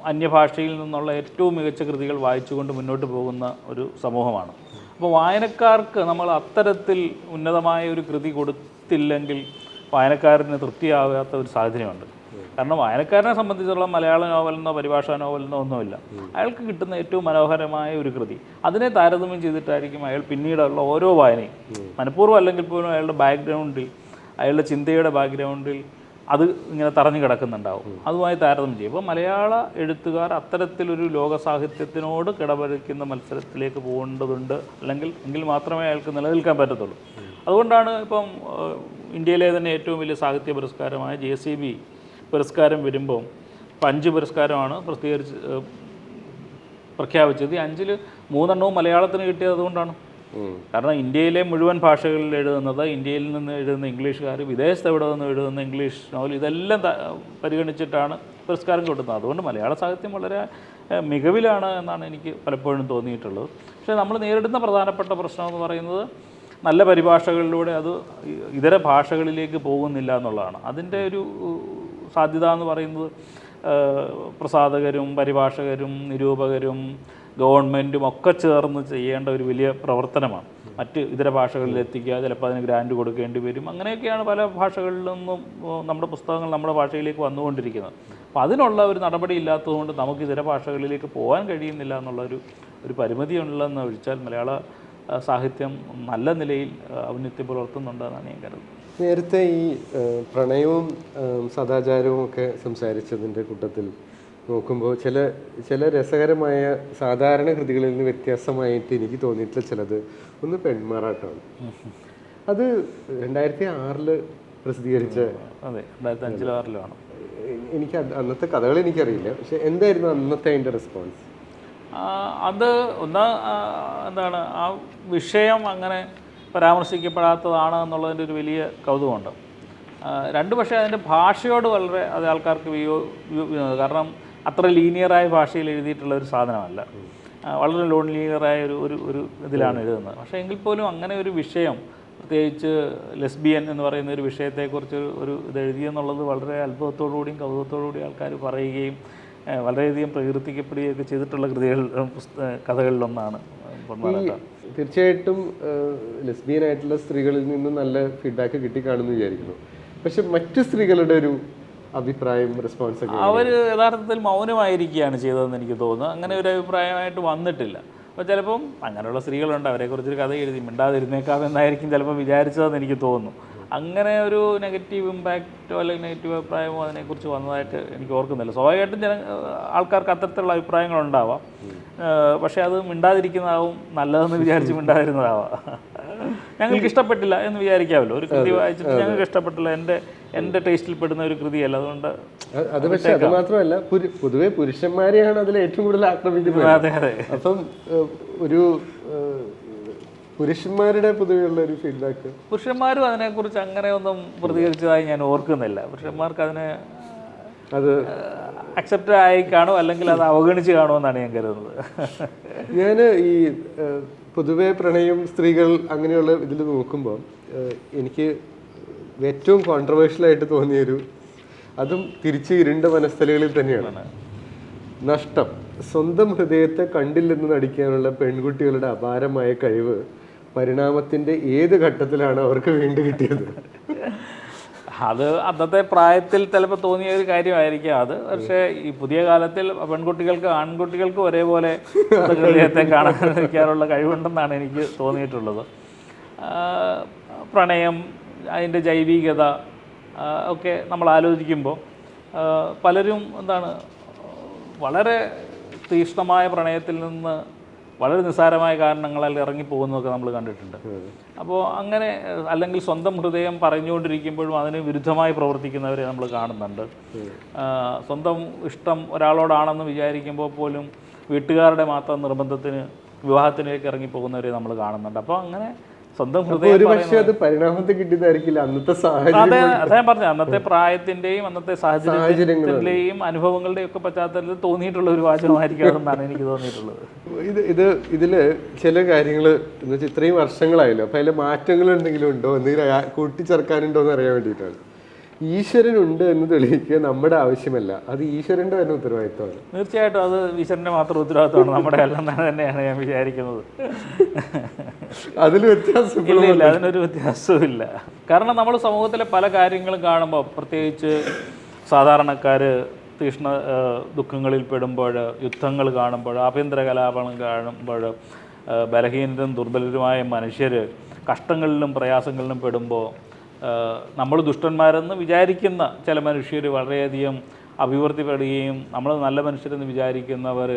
അന്യഭാഷയിൽ നിന്നുള്ള ഏറ്റവും മികച്ച കൃതികൾ വായിച്ചുകൊണ്ട് മുന്നോട്ട് പോകുന്ന ഒരു സമൂഹമാണ്. അപ്പോൾ വായനക്കാർക്ക് നമ്മൾ അത്തരത്തിൽ ഉന്നതമായ ഒരു കൃതി കൊടുത്തില്ലെങ്കിൽ വായനക്കാരന് തൃപ്തിയാകാത്ത ഒരു സാഹചര്യമുണ്ട്. കാരണം വായനക്കാരനെ സംബന്ധിച്ചുള്ള മലയാള നോവലെന്നോ പരിഭാഷാ നോവലെന്നോ ഒന്നുമില്ല. അയാൾക്ക് കിട്ടുന്ന ഏറ്റവും മനോഹരമായ ഒരു കൃതി, അതിനെ താരതമ്യം ചെയ്തിട്ടായിരിക്കും അയാൾ പിന്നീടുള്ള ഓരോ വായനയും, മനഃപൂർവ്വം അല്ലെങ്കിൽ പോലും അയാളുടെ ബാക്ക്ഗ്രൗണ്ടിൽ, അയാളുടെ ചിന്തയുടെ ബാക്ക്ഗ്രൗണ്ടിൽ അത് ഇങ്ങനെ തറഞ്ഞു കിടക്കുന്നുണ്ടാവും. അതുമായി താരതമ്യം ചെയ്യും. അപ്പോൾ മലയാള എഴുത്തുകാർ അത്തരത്തിലൊരു ലോക സാഹിത്യത്തിനോട് കിടപഴക്കുന്ന മത്സരത്തിലേക്ക് പോകേണ്ടതുണ്ട്. എങ്കിൽ മാത്രമേ അയാൾക്ക് നിലനിൽക്കാൻ പറ്റത്തുള്ളൂ. അതുകൊണ്ടാണ് ഇപ്പം ഇന്ത്യയിലെ തന്നെ ഏറ്റവും വലിയ സാഹിത്യ പുരസ്കാരമായ JCB പുരസ്കാരം വരുമ്പോൾ 5 പുരസ്കാരമാണ് പ്രഖ്യാപിച്ചത്. ഈ 5-ൽ 3 മലയാളത്തിന് കിട്ടിയത് അതുകൊണ്ടാണ്. കാരണം ഇന്ത്യയിലെ മുഴുവൻ ഭാഷകളിൽ എഴുതുന്നത്, ഇന്ത്യയിൽ നിന്ന് എഴുതുന്ന ഇംഗ്ലീഷുകാർ, വിദേശത്ത് എവിടെ നിന്ന് എഴുതുന്ന ഇംഗ്ലീഷ് നോവൽ, ഇതെല്ലാം പരിഗണിച്ചിട്ടാണ് പുരസ്കാരം കൊടുക്കുന്നത്. അതുകൊണ്ട് മലയാള സാഹിത്യം വളരെ മികവിലാണ് എന്നാണ് എനിക്ക് പലപ്പോഴും തോന്നിയിട്ടുള്ളത്. പക്ഷേ നമ്മൾ നേരിടുന്ന പ്രധാനപ്പെട്ട പ്രശ്നം എന്ന് പറയുന്നത് നല്ല പരിഭാഷകളിലൂടെ അത് ഇതര ഭാഷകളിലേക്ക് പോകുന്നില്ല എന്നുള്ളതാണ്. അതിൻ്റെ ഒരു സാധ്യത എന്ന് പറയുന്നത് പ്രസാധകരും പരിഭാഷകരും നിരൂപകരും ഗവൺമെൻറ്റും ഒക്കെ ചേർന്ന് ചെയ്യേണ്ട ഒരു വലിയ പ്രവർത്തനമാണ്. മറ്റ് ഇതര ഭാഷകളിൽ എത്തിക്കുക, ചിലപ്പോൾ അതിന് ഗ്രാൻഡ് കൊടുക്കേണ്ടി വരും. അങ്ങനെയൊക്കെയാണ് പല ഭാഷകളിൽ നിന്നും നമ്മുടെ പുസ്തകങ്ങൾ നമ്മുടെ ഭാഷയിലേക്ക് വന്നുകൊണ്ടിരിക്കുന്നത്. അപ്പോൾ അതിനുള്ള ഒരു നടപടി ഇല്ലാത്തതുകൊണ്ട് നമുക്ക് ഇതര ഭാഷകളിലേക്ക് പോകാൻ കഴിയുന്നില്ല എന്നുള്ളൊരു പരിമിതി ഉള്ളതെന്ന് ഒഴിച്ചാൽ മലയാള സാഹിത്യം നല്ല നിലയിൽ ഔന്നത്യം പുലർത്തുന്നുണ്ടെന്നാണ് ഞാൻ കരുതുന്നത്. നേരത്തെ ഈ പ്രണയവും സദാചാരവും ഒക്കെ സംസാരിച്ചതിൻ്റെ കൂട്ടത്തിൽ നോക്കുമ്പോൾ ചില രസകരമായ സാധാരണ കൃതികളിൽ നിന്ന് വ്യത്യാസമായിട്ട് എനിക്ക് തോന്നിയിട്ടുള്ള ചിലത്, ഒന്ന് പെൺമാറാട്ടമാണ്. അത് 2006 പ്രസിദ്ധീകരിച്ച, അതെ 2005-6 എനിക്ക് അന്നത്തെ കഥകൾ എനിക്കറിയില്ല. പക്ഷെ എന്തായിരുന്നു അന്നത്തെ അതിൻ്റെ റെസ്പോൺസ്? അത് എന്താണ്, ആ വിഷയം അങ്ങനെ പരാമർശിക്കപ്പെടാത്തതാണ് എന്നുള്ളതിൻ്റെ ഒരു വലിയ കൗതുകമുണ്ട്. പക്ഷേ അതിൻ്റെ ഭാഷയോട് വളരെ അത് ആൾക്കാർക്ക് കാരണം അത്ര ലീനിയറായ ഭാഷയിൽ എഴുതിയിട്ടുള്ള ഒരു സാധനമല്ല. വളരെ ലീനിയറായ ഒരു ഇതിലാണ് എഴുതുന്നത്. പക്ഷേ എങ്കിൽ പോലും അങ്ങനെ ഒരു വിഷയം, പ്രത്യേകിച്ച് ലെസ്ബിയൻ എന്ന് പറയുന്ന ഒരു വിഷയത്തെക്കുറിച്ച് ഇത് എഴുതിയെന്നുള്ളത് വളരെ അത്ഭുതത്തോടുകൂടിയും കൗതുകത്തോടുകൂടിയും ആൾക്കാർ പറയുകയും വളരെയധികം പ്രകീർത്തിക്കപ്പെടുകയൊക്കെ ചെയ്തിട്ടുള്ള കഥകളിലൊന്നാണ്. തീർച്ചയായിട്ടും ലെസ്ബിയനായിട്ടുള്ള സ്ത്രീകളിൽ നിന്ന് നല്ല ഫീഡ്ബാക്ക് കിട്ടിക്കാണെന്ന് വിചാരിക്കുന്നു. പക്ഷെ മറ്റു സ്ത്രീകളുടെ ഒരു അഭിപ്രായം, റെസ്പോൺസ് ഒക്കെ അവർ യഥാർത്ഥത്തിൽ മൗനമായിരിക്കുകയാണ് ചെയ്തതെന്ന് എനിക്ക് തോന്നുന്നു. അങ്ങനെ ഒരു അഭിപ്രായമായിട്ട് വന്നിട്ടില്ല. അപ്പോൾ ചിലപ്പം അങ്ങനെയുള്ള സ്ത്രീകളുണ്ട്, അവരെക്കുറിച്ചൊരു കഥ എഴുതി മിണ്ടാതിരുന്നേക്കാം എന്നായിരിക്കും ചിലപ്പോൾ വിചാരിച്ചതെന്ന് എനിക്ക് തോന്നുന്നു. അങ്ങനെ ഒരു നെഗറ്റീവ് ഇമ്പാക്റ്റോ അല്ലെങ്കിൽ നെഗറ്റീവ് അഭിപ്രായമോ അതിനെക്കുറിച്ച് വന്നതായിട്ട് എനിക്ക് ഓർക്കുന്നില്ല. സ്വാഭാവികമായിട്ടും ആൾക്കാർക്ക് അത്തരത്തിലുള്ള അഭിപ്രായങ്ങളുണ്ടാവാം. പക്ഷേ അത് മിണ്ടാതിരിക്കുന്നതാവും നല്ലതെന്ന് വിചാരിച്ച് മിണ്ടാതിരുന്നതാവാം. ഞങ്ങൾക്ക് ഇഷ്ടപ്പെട്ടില്ല എന്ന് വിചാരിക്കാമല്ലോ. ഒരു കൃതി വായിച്ചിട്ട് ഞങ്ങൾക്ക് ഇഷ്ടപ്പെട്ടില്ല, എൻ്റെ ടേസ്റ്റിൽ പെടുന്ന ഒരു കൃതിയല്ല, അതുകൊണ്ട് അത്. പക്ഷേ അത് മാത്രമല്ല, പൊതുവെ പുരുഷന്മാരെയാണ് അതിൽ ഏറ്റവും കൂടുതൽ ആക്രമിക്കുന്നത്. അതെ അതെ. അപ്പം ഒരു പുരുഷന്മാരുടെ പൊതുവെയുള്ള ഒരു ഫീഡ്ബാക്ക്? പുരുഷന്മാരും അതിനെക്കുറിച്ച് അങ്ങനെയൊന്നും പ്രതികരിച്ചതായി ഞാൻ ഓർക്കുന്നില്ല. പുരുഷന്മാർക്ക് അതിനെ അത് അക്സെപ്റ്റ് ആയി കാണുമോ അല്ലെങ്കിൽ അത് അവഗണിച്ച് കാണുമെന്നാണ് ഞാൻ കരുതുന്നത്. ഞാൻ ഈ പൊതുവെ പ്രണയം, സ്ത്രീകൾ അങ്ങനെയുള്ള ഇതിൽ നോക്കുമ്പോൾ എനിക്ക് ഏറ്റവും കോൺട്രവേഴ്ഷ്യലായിട്ട് തോന്നിയൊരു, അതും തിരിച്ച് ഇരുണ്ട മനസ്ഥലികളിൽ തന്നെയാണ്, നഷ്ടം. സ്വന്തം ഹൃദയത്തെ കണ്ടില്ലെന്ന് നടിക്കാനുള്ള പെൺകുട്ടികളുടെ അപാരമായ കഴിവ് പരിണാമത്തിൻ്റെ ഏത് ഘട്ടത്തിലാണ് അവർക്ക് വീണ്ടും കിട്ടിയത്? അത് അന്നത്തെ പ്രായത്തിൽ ചിലപ്പോൾ തോന്നിയ ഒരു കാര്യമായിരിക്കാം അത്. പക്ഷേ ഈ പുതിയ കാലത്തിൽ പെൺകുട്ടികൾക്ക് ആൺകുട്ടികൾക്ക് ഒരേപോലെ ഹൃദയത്തെ കാണാനുള്ള കഴിവുണ്ടെന്നാണ് എനിക്ക് തോന്നിയിട്ടുള്ളത്. പ്രണയം, അതിൻ്റെ ജൈവികത ഒക്കെ നമ്മൾ ആലോചിക്കുമ്പോൾ പലരും വളരെ തീക്ഷ്ണമായ പ്രണയത്തിൽ നിന്ന് വളരെ നിസ്സാരമായ കാരണങ്ങളാൽ ഇറങ്ങിപ്പോകുന്നതൊക്കെ നമ്മൾ കണ്ടിട്ടുണ്ട്. അപ്പോൾ അങ്ങനെ, അല്ലെങ്കിൽ സ്വന്തം ഹൃദയം പറഞ്ഞുകൊണ്ടിരിക്കുമ്പോഴും അതിന് വിരുദ്ധമായി പ്രവർത്തിക്കുന്നവരെ നമ്മൾ കാണുന്നുണ്ട്. സ്വന്തം ഇഷ്ടം ഒരാളോടാണെന്ന് വിചാരിക്കുമ്പോൾ പോലും വീട്ടുകാരുടെ മാത്രം നിർബന്ധത്തിന് വിവാഹത്തിലേക്ക് ഇറങ്ങിപ്പോകുന്നവരെ നമ്മൾ കാണുന്നുണ്ട്. അപ്പോൾ അങ്ങനെ സ്വന്തം ഹൃദയം, അത് പരിണാമത്തിൽ കിട്ടിയതായിരിക്കില്ല, അന്നത്തെ സാഹചര്യം. അതെ പറഞ്ഞു, അന്നത്തെ പ്രായത്തിന്റെയും അന്നത്തെ സാഹചര്യത്തിന്റെയും അനുഭവങ്ങളുടെയും ഒക്കെ പശ്ചാത്തലത്തിൽ തോന്നിയിട്ടുള്ള ഒരു വാചകമായിരിക്കും അതെന്നാണ് എനിക്ക് തോന്നിയിട്ടുള്ളത്. ഇതില് ചില കാര്യങ്ങൾ എന്ന് വെച്ചാൽ ഇത്രയും വർഷങ്ങളായല്ലോ, അപ്പൊ അതിൽ മാറ്റങ്ങൾ എന്തെങ്കിലും ഉണ്ടോ, എന്തെങ്കിലും കൂട്ടിച്ചേർക്കാനുണ്ടോ എന്ന് അറിയാൻ വേണ്ടിയിട്ടാണ്. ഈശ്വരനുണ്ട് എന്ന് തെളിയിക്കുക നമ്മുടെ ആവശ്യമല്ല, അത് ഈശ്വരന്റെ തന്നെ ഉത്തരവാദിത്തമാണ്. തീർച്ചയായിട്ടും അത് ഈശ്വരന്റെ മാത്രം ഉത്തരവാദിത്തമാണ്, നമ്മുടെ അല്ലെന്നാണ് തന്നെയാണ് ഞാൻ വിചാരിക്കുന്നത്. അതിൽ വ്യത്യാസമില്ല, അതിനൊരു വ്യത്യാസവും ഇല്ല. കാരണം നമ്മൾ സമൂഹത്തിലെ പല കാര്യങ്ങളും കാണുമ്പോൾ, പ്രത്യേകിച്ച് സാധാരണക്കാർ തീക്ഷ്ണ ദുഃഖങ്ങളിൽ പെടുമ്പോൾ, യുദ്ധങ്ങൾ കാണുമ്പോൾ, ആഭ്യന്തര കലാപങ്ങൾ കാണുമ്പോൾ, ബലഹീനരും ദുർബലരുമായ മനുഷ്യർ കഷ്ടങ്ങളിലും പ്രയാസങ്ങളിലും പെടുമ്പോൾ നമ്മൾ ദുഷ്ടന്മാരെന്ന് വിചാരിക്കുന്ന ചില മനുഷ്യർ വളരെയധികം അഭിവൃദ്ധിപ്പെടുകയും നമ്മൾ നല്ല മനുഷ്യരെന്ന് വിചാരിക്കുന്നവർ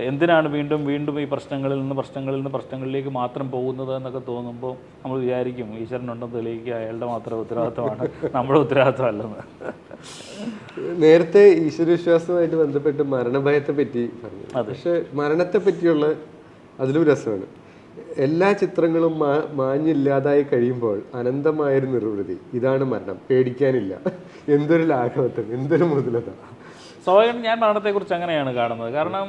എന്തിനാണ് വീണ്ടും വീണ്ടും ഈ പ്രശ്നങ്ങളിൽ നിന്ന് പ്രശ്നങ്ങളിലേക്ക് മാത്രം പോകുന്നത് എന്നൊക്കെ തോന്നുമ്പോൾ നമ്മൾ വിചാരിക്കും ഈശ്വരനുണ്ടെന്ന് തെളിയിക്കുക അയാളുടെ മാത്രം ഉത്തരവാദിത്തമാണ്, നമ്മുടെ ഉത്തരവാദിത്തമല്ലെന്ന്. നേരത്തെ ഈശ്വരവിശ്വാസവുമായിട്ട് ബന്ധപ്പെട്ട് മരണഭയത്തെ പറ്റി പറഞ്ഞു. പക്ഷെ മരണത്തെ പറ്റിയുള്ള അതിലും രസമാണ്. എല്ലാ ചിത്രങ്ങളും മാഞ്ഞില്ലാതായി കഴിയുമ്പോൾ അനന്തമായൊരു നിർവൃതി, ഇതാണ് മരണം, പേടിക്കാനില്ല. എന്തൊരു ലാഘവത്വം, എന്തൊരു മുതലത. സ്വാഭാവികമായിട്ടും ഞാൻ മരണത്തെക്കുറിച്ച് അങ്ങനെയാണ് കാണുന്നത്. കാരണം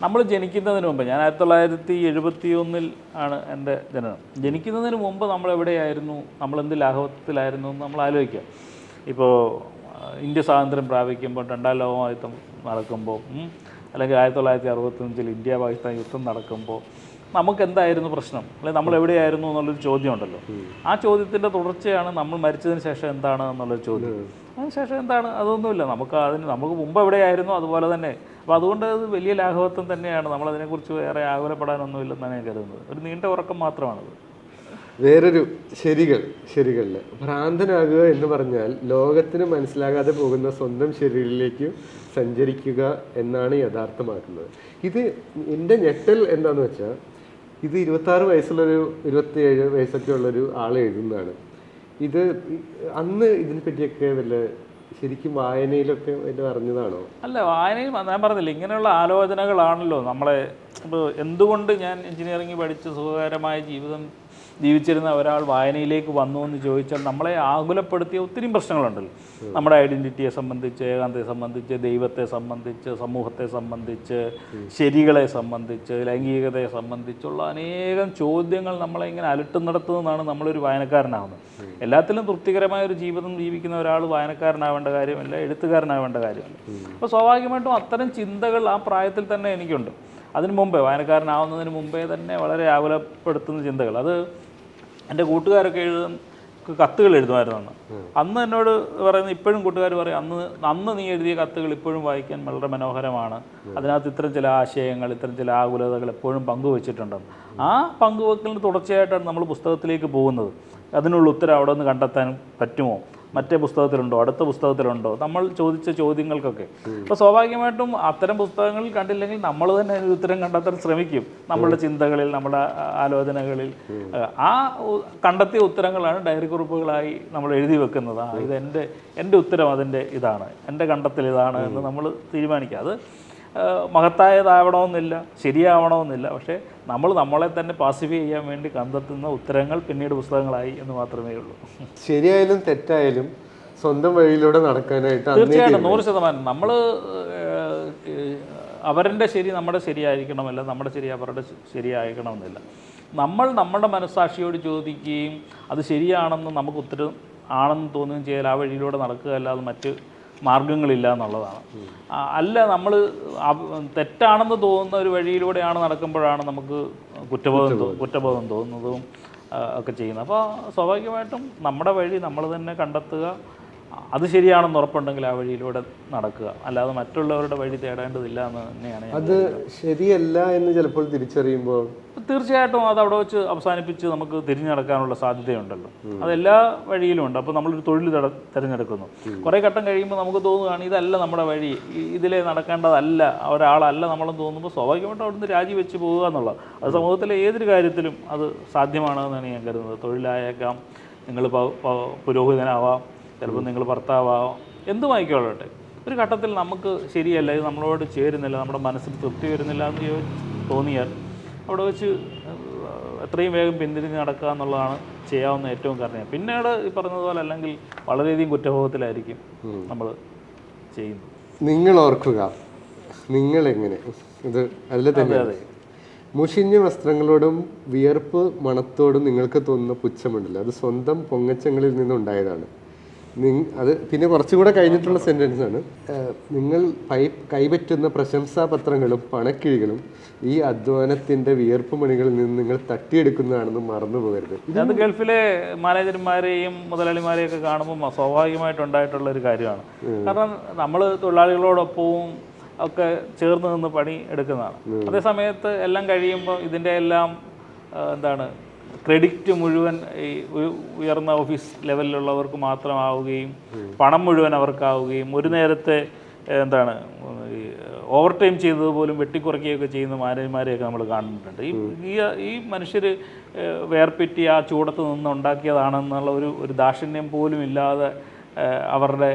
നമ്മൾ ജനിക്കുന്നതിന് മുമ്പ്, ഞാൻ 1971 ആണ് എൻ്റെ ജനനം. ജനിക്കുന്നതിന് മുമ്പ് നമ്മൾ എവിടെയായിരുന്നു, നമ്മളെന്ത് ലാഘവത്തിലായിരുന്നു എന്ന് നമ്മൾ ആലോചിക്കുക. ഇപ്പോൾ ഇന്ത്യ സ്വാതന്ത്ര്യം പ്രാപിക്കുമ്പോൾ, രണ്ടാം ലോകമഹായുദ്ധം നടക്കുമ്പോൾ, അല്ലെങ്കിൽ 1965 ഇന്ത്യ പാകിസ്ഥാൻ യുദ്ധം നടക്കുമ്പോൾ നമുക്കെന്തായിരുന്നു പ്രശ്നം, അല്ലെങ്കിൽ നമ്മൾ എവിടെയായിരുന്നു എന്നുള്ളൊരു ചോദ്യം ഉണ്ടല്ലോ. ആ ചോദ്യത്തിൻ്റെ തുടർച്ചയാണ് നമ്മൾ മരിച്ചതിന് ശേഷം എന്താണ് എന്നുള്ളൊരു ചോദ്യം. അതിനുശേഷം എന്താണ്, അതൊന്നുമില്ല, നമുക്ക് മുമ്പ് എവിടെയായിരുന്നു അതുപോലെ തന്നെ. അപ്പോൾ അതുകൊണ്ട് അത് വലിയ ലാഘവത്വം തന്നെയാണ്, നമ്മളതിനെക്കുറിച്ച് വേറെ ആകുലപ്പെടാനൊന്നുമില്ലെന്നാണ് ഞാൻ കരുതുന്നത്. ഒരു നീണ്ട ഉറക്കം മാത്രമാണത്. വേറൊരു ശരികളിൽ ഭ്രാന്തനാകുക എന്ന് പറഞ്ഞാൽ ലോകത്തിന് മനസ്സിലാകാതെ പോകുന്ന സ്വന്തം ശരീരത്തിലേക്ക് സഞ്ചരിക്കുക എന്നാണ് യഥാർത്ഥമാക്കുന്നത്. ഇത് എൻ്റെ ഞെട്ടൽ എന്താണെന്ന് വെച്ചാൽ, ഇത് 26 വയസ്സുള്ളൊരു 27 വയസ്സൊക്കെ ഉള്ളൊരു ആൾ എഴുതുന്നതാണ്. ഇത് അന്ന് ഇതിനെ പറ്റിയൊക്കെ വല്ല ശരിക്കും വായനയിലൊക്കെ വല്ല അറിഞ്ഞതാണോ? അല്ല, വായനയിൽ ഞാൻ പറഞ്ഞില്ല, ഇങ്ങനെയുള്ള ആലോചനകളാണല്ലോ നമ്മളെ. ഇപ്പോൾ എന്തുകൊണ്ട് ഞാൻ എഞ്ചിനീയറിംഗ് പഠിച്ച് സുഖകരമായ ജീവിതം ജീവിച്ചിരുന്ന ഒരാൾ വായനയിലേക്ക് വന്നു എന്ന് ചോദിച്ചാൽ, നമ്മളെ ആകുലപ്പെടുത്തിയ ഒത്തിരി പ്രശ്നങ്ങളുണ്ടല്ലോ. നമ്മുടെ ഐഡൻറ്റിറ്റിയെ സംബന്ധിച്ച്, ഏകാന്തയെ സംബന്ധിച്ച്, ദൈവത്തെ സംബന്ധിച്ച്, സമൂഹത്തെ സംബന്ധിച്ച്, ശരികളെ സംബന്ധിച്ച്, ലൈംഗികതയെ സംബന്ധിച്ചുള്ള അനേകം ചോദ്യങ്ങൾ നമ്മളെ ഇങ്ങനെ അലട്ടുന്നിടത്തുനിന്നാണ് നമ്മളൊരു വായനക്കാരനാവുന്നത്. എല്ലാത്തിലും തൃപ്തികരമായ ഒരു ജീവിതം ജീവിക്കുന്ന ഒരാൾ വായനക്കാരനാവേണ്ട കാര്യമല്ല, എഴുത്തുകാരനാവേണ്ട കാര്യമല്ല. അപ്പോൾ സ്വാഭാവികമായിട്ടും അത്തരം ചിന്തകൾ ആ പ്രായത്തിൽ തന്നെ എനിക്കുണ്ട്. അതിന് മുമ്പേ, വായനക്കാരനാവുന്നതിന് മുമ്പേ തന്നെ വളരെ ആകുലപ്പെടുത്തുന്ന ചിന്തകൾ. അത് എൻ്റെ കൂട്ടുകാരൊക്കെ കത്തുകൾ എഴുതുമായിരുന്നു. അന്ന് എന്നോട് പറയുന്നത്, ഇപ്പോഴും കൂട്ടുകാർ പറയും, അന്ന് നീ എഴുതിയ കത്തുകൾ ഇപ്പോഴും വായിക്കാൻ വളരെ മനോഹരമാണ്, അതിനകത്ത് ഇത്തരം ചില ആശയങ്ങൾ, ഇത്തരം ചില ആകുലതകൾ എപ്പോഴും പങ്കുവച്ചിട്ടുണ്ടെന്ന്. ആ പങ്കുവെക്കലിന് തുടർച്ചയായിട്ടാണ് നമ്മൾ പുസ്തകത്തിലേക്ക് പോകുന്നത്. അതിനുള്ള ഉത്തരം അവിടെ നിന്ന് കണ്ടെത്താൻ പറ്റുമോ, മറ്റേ പുസ്തകത്തിലുണ്ടോ, അടുത്ത പുസ്തകത്തിലുണ്ടോ, നമ്മൾ ചോദിച്ച ചോദ്യങ്ങൾക്കൊക്കെ. അപ്പോൾ സ്വാഭാവികമായിട്ടും അത്തരം പുസ്തകങ്ങളിൽ കണ്ടില്ലെങ്കിൽ നമ്മൾ തന്നെ ഒരു ഉത്തരം കണ്ടെത്താൻ ശ്രമിക്കും. നമ്മളുടെ ചിന്തകളിൽ, നമ്മുടെ ആലോചനകളിൽ ആ കണ്ടെത്തിയ ഉത്തരങ്ങളാണ് ഡയറി കുറിപ്പുകളായി നമ്മൾ എഴുതി വെക്കുന്നത്. ഇത് എൻ്റെ ഉത്തരം അതിൻ്റെ ഇതാണ്, എൻ്റെ കണ്ടെത്തൽ ഇതാണ് എന്ന് നമ്മൾ തീരുമാനിക്കുക. അത് മഹത്തായതാവണമെന്നില്ല, ശരിയാവണമെന്നില്ല. പക്ഷേ നമ്മൾ നമ്മളെ തന്നെ പാസിഫൈ ചെയ്യാൻ വേണ്ടി കണ്ടെത്തുന്ന ഉത്തരങ്ങൾ പിന്നീട് പുസ്തകങ്ങളായി എന്ന് മാത്രമേ ഉള്ളൂ. ശരിയായാലും തെറ്റായാലും സ്വന്തം വഴിയിലൂടെ നടക്കാനായിട്ട് തീർച്ചയായിട്ടും 100%. നമ്മൾ അവരുടെ ശരി നമ്മുടെ ശരിയായിരിക്കണമല്ല, നമ്മുടെ ശരി അവരുടെ ശരിയായിരിക്കണമെന്നില്ല. നമ്മൾ നമ്മുടെ മനസ്സാക്ഷിയോട് ചോദിക്കുകയും അത് ശരിയാണെന്ന് നമുക്ക് ഉത്തരം ആണെന്ന് തോന്നുകയും ചെയ്താൽ ആ വഴിയിലൂടെ നടക്കുക അല്ലാതെ മറ്റ് മാർഗങ്ങളില്ല എന്നുള്ളതാണ്. അല്ല, നമ്മൾ തെറ്റാണെന്ന് തോന്നുന്ന ഒരു വഴിയിലൂടെയാണ് നടക്കുമ്പോഴാണ് നമുക്ക് കുറ്റബോധം തോന്നുന്നതും ഒക്കെ ചെയ്യുന്നത്. അപ്പോൾ സ്വാഭാവികമായിട്ടും നമ്മുടെ വഴി നമ്മൾ തന്നെ കണ്ടെത്തുക, അത് ശരിയാണെന്ന് ഉറപ്പുണ്ടെങ്കിൽ ആ വഴിയിലൂടെ നടക്കുക, അല്ലാതെ മറ്റുള്ളവരുടെ വഴി തേടേണ്ടതില്ല എന്ന് തന്നെയാണ്. അത് ശരിയല്ല എന്ന് ചിലപ്പോൾ തിരിച്ചറിയുമ്പോൾ തീർച്ചയായിട്ടും അത് അവിടെ വെച്ച് അവസാനിപ്പിച്ച് നമുക്ക് തിരിഞ്ഞു നടക്കാനുള്ള സാധ്യതയുണ്ടല്ലോ. അതെല്ലാ വഴിയിലും ഉണ്ട്. അപ്പോൾ നമ്മളൊരു തൊഴിൽ തിരഞ്ഞെടുക്കുന്നു, കുറേ ഘട്ടം കഴിയുമ്പോൾ നമുക്ക് തോന്നുകയാണ് ഇതല്ല നമ്മുടെ വഴി, ഇതിലേ നടക്കേണ്ടതല്ല, ഒരാളല്ല നമ്മളെന്ന് തോന്നുമ്പോൾ സ്വാഭാവികമായിട്ടും അവിടുന്ന് രാജിവെച്ച് പോകുക എന്നുള്ളത്. അത് സമൂഹത്തിലെ ഏതൊരു കാര്യത്തിലും അത് സാധ്യമാണെന്നാണ് ഞാൻ കരുതുന്നത്. തൊഴിലായേക്കാം, നിങ്ങൾ പുരോഹിതനാവാം, ചിലപ്പോൾ നിങ്ങൾ ഭർത്താവാം, എന്തുമായിക്കോളട്ടെ. ഒരു ഘട്ടത്തിൽ നമുക്ക് ശരിയല്ല, ഇത് നമ്മളോട് ചേരുന്നില്ല, നമ്മുടെ മനസ്സിൽ തൃപ്തി വരുന്നില്ല എന്ന് തോന്നിയാൽ അവിടെ വെച്ച് എത്രയും വേഗം പിന്തിരിഞ്ഞ് നടക്കുക എന്നുള്ളതാണ് ചെയ്യാവുന്ന ഏറ്റവും കാരണം. പിന്നീട് ഈ പറഞ്ഞതുപോലെ അല്ലെങ്കിൽ വളരെയധികം കുറ്റബോധത്തിലായിരിക്കും നമ്മൾ ചെയ്യുന്നത്. നിങ്ങൾ ഓർക്കുക, നിങ്ങളെങ്ങനെ ഇത് അതിൽ തന്നെ മുഷിഞ്ഞ വസ്ത്രങ്ങളോടും വിയർപ്പ് മണത്തോടും നിങ്ങൾക്ക് തോന്നുന്ന പുച്ഛമുണ്ടല്ലോ, അത് സ്വന്തം പൊങ്ങച്ചങ്ങളിൽ നിന്നുണ്ടായതാണ്. അത് പിന്നെ കുറച്ചുകൂടെ കഴിഞ്ഞിട്ടുള്ള സെൻറ്റൻസ് ആണ്. നിങ്ങൾ കൈപറ്റുന്ന പ്രശംസാപത്രങ്ങളും പണക്കിഴികളും ഈ അധ്വാനത്തിൻ്റെ വിയർപ്പ് മണികളിൽ നിന്ന് നിങ്ങൾ തട്ടിയെടുക്കുന്നതാണെന്ന് മറന്നു പോകരുത്. ഇത് ഗൾഫിലെ മാനേജർമാരെയും മുതലാളിമാരെയും ഒക്കെ കാണുമ്പോൾ സ്വാഭാവികമായിട്ടുണ്ടായിട്ടുള്ള ഒരു കാര്യമാണ്. കാരണം നമ്മൾ തൊഴിലാളികളോടൊപ്പവും ഒക്കെ ചേർന്ന് നിന്ന് പണി എടുക്കുന്നതാണ്. അതേസമയത്ത് എല്ലാം കഴിയുമ്പോൾ ഇതിൻ്റെ എല്ലാം ക്രെഡിറ്റ് മുഴുവൻ ഈ ഉയർന്ന ഓഫീസ് ലെവലിലുള്ളവർക്ക് മാത്രമാവുകയും പണം മുഴുവൻ അവർക്കാവുകയും ഒരു നേരത്തെ ഈ ഓവർ ടൈം ചെയ്തത് പോലും വെട്ടിക്കുറയ്ക്കുകയൊക്കെ ചെയ്യുന്ന മാനേജർമാരെയൊക്കെ നമ്മൾ കാണുന്നുണ്ട്. ഈ മനുഷ്യർ വേർപ്പിറ്റി ആ ചൂടത്ത് നിന്ന് ഉണ്ടാക്കിയതാണെന്നുള്ള ഒരു ദാക്ഷിണ്യം പോലും ഇല്ലാതെ അവരുടെ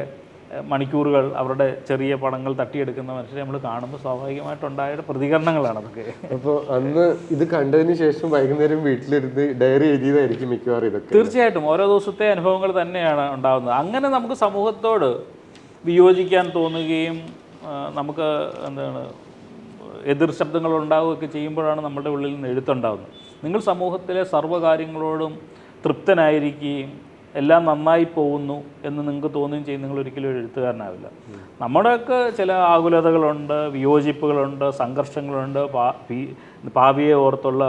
മണിക്കൂറുകൾ, അവരുടെ ചെറിയ പണങ്ങൾ തട്ടിയെടുക്കുന്ന മനുഷ്യരെ നമ്മൾ കാണുമ്പോൾ സ്വാഭാവികമായിട്ടുണ്ടായ പ്രതികരണങ്ങളാണ് അതൊക്കെ. അപ്പോൾ അന്ന് ഇത് കണ്ടതിന് ശേഷം വൈകുന്നേരം വീട്ടിലിരുന്ന് ഡയറി എഴുതിയതായിരിക്കും മിക്കവാറും ഇതൊക്കെ. തീർച്ചയായിട്ടും ഓരോ ദിവസത്തെ അനുഭവങ്ങൾ തന്നെയാണ് ഉണ്ടാകുന്നത്. അങ്ങനെ നമുക്ക് സമൂഹത്തോട് വിയോജിക്കാൻ തോന്നുകയും നമുക്ക് എതിർ ശബ്ദങ്ങൾ ഉണ്ടാവുകയൊക്കെ ചെയ്യുമ്പോഴാണ് നമ്മുടെ ഉള്ളിൽ നിന്ന് എഴുത്തുണ്ടാകുന്നത്. നിങ്ങൾ സമൂഹത്തിലെ സർവ്വകാര്യങ്ങളോടും തൃപ്തനായിരിക്കുകയും എല്ലാം നന്നായി പോകുന്നു എന്ന് നിങ്ങൾക്ക് തോന്നുകയും ചെയ്യും, നിങ്ങൾ ഒരിക്കലും ഒരു എഴുത്തുകാരനാവില്ല. നമ്മുടെയൊക്കെ ചില ആകുലതകളുണ്ട്, വിയോജിപ്പുകളുണ്ട്, സംഘർഷങ്ങളുണ്ട്, ഭാവിയെ ഓർത്തുള്ള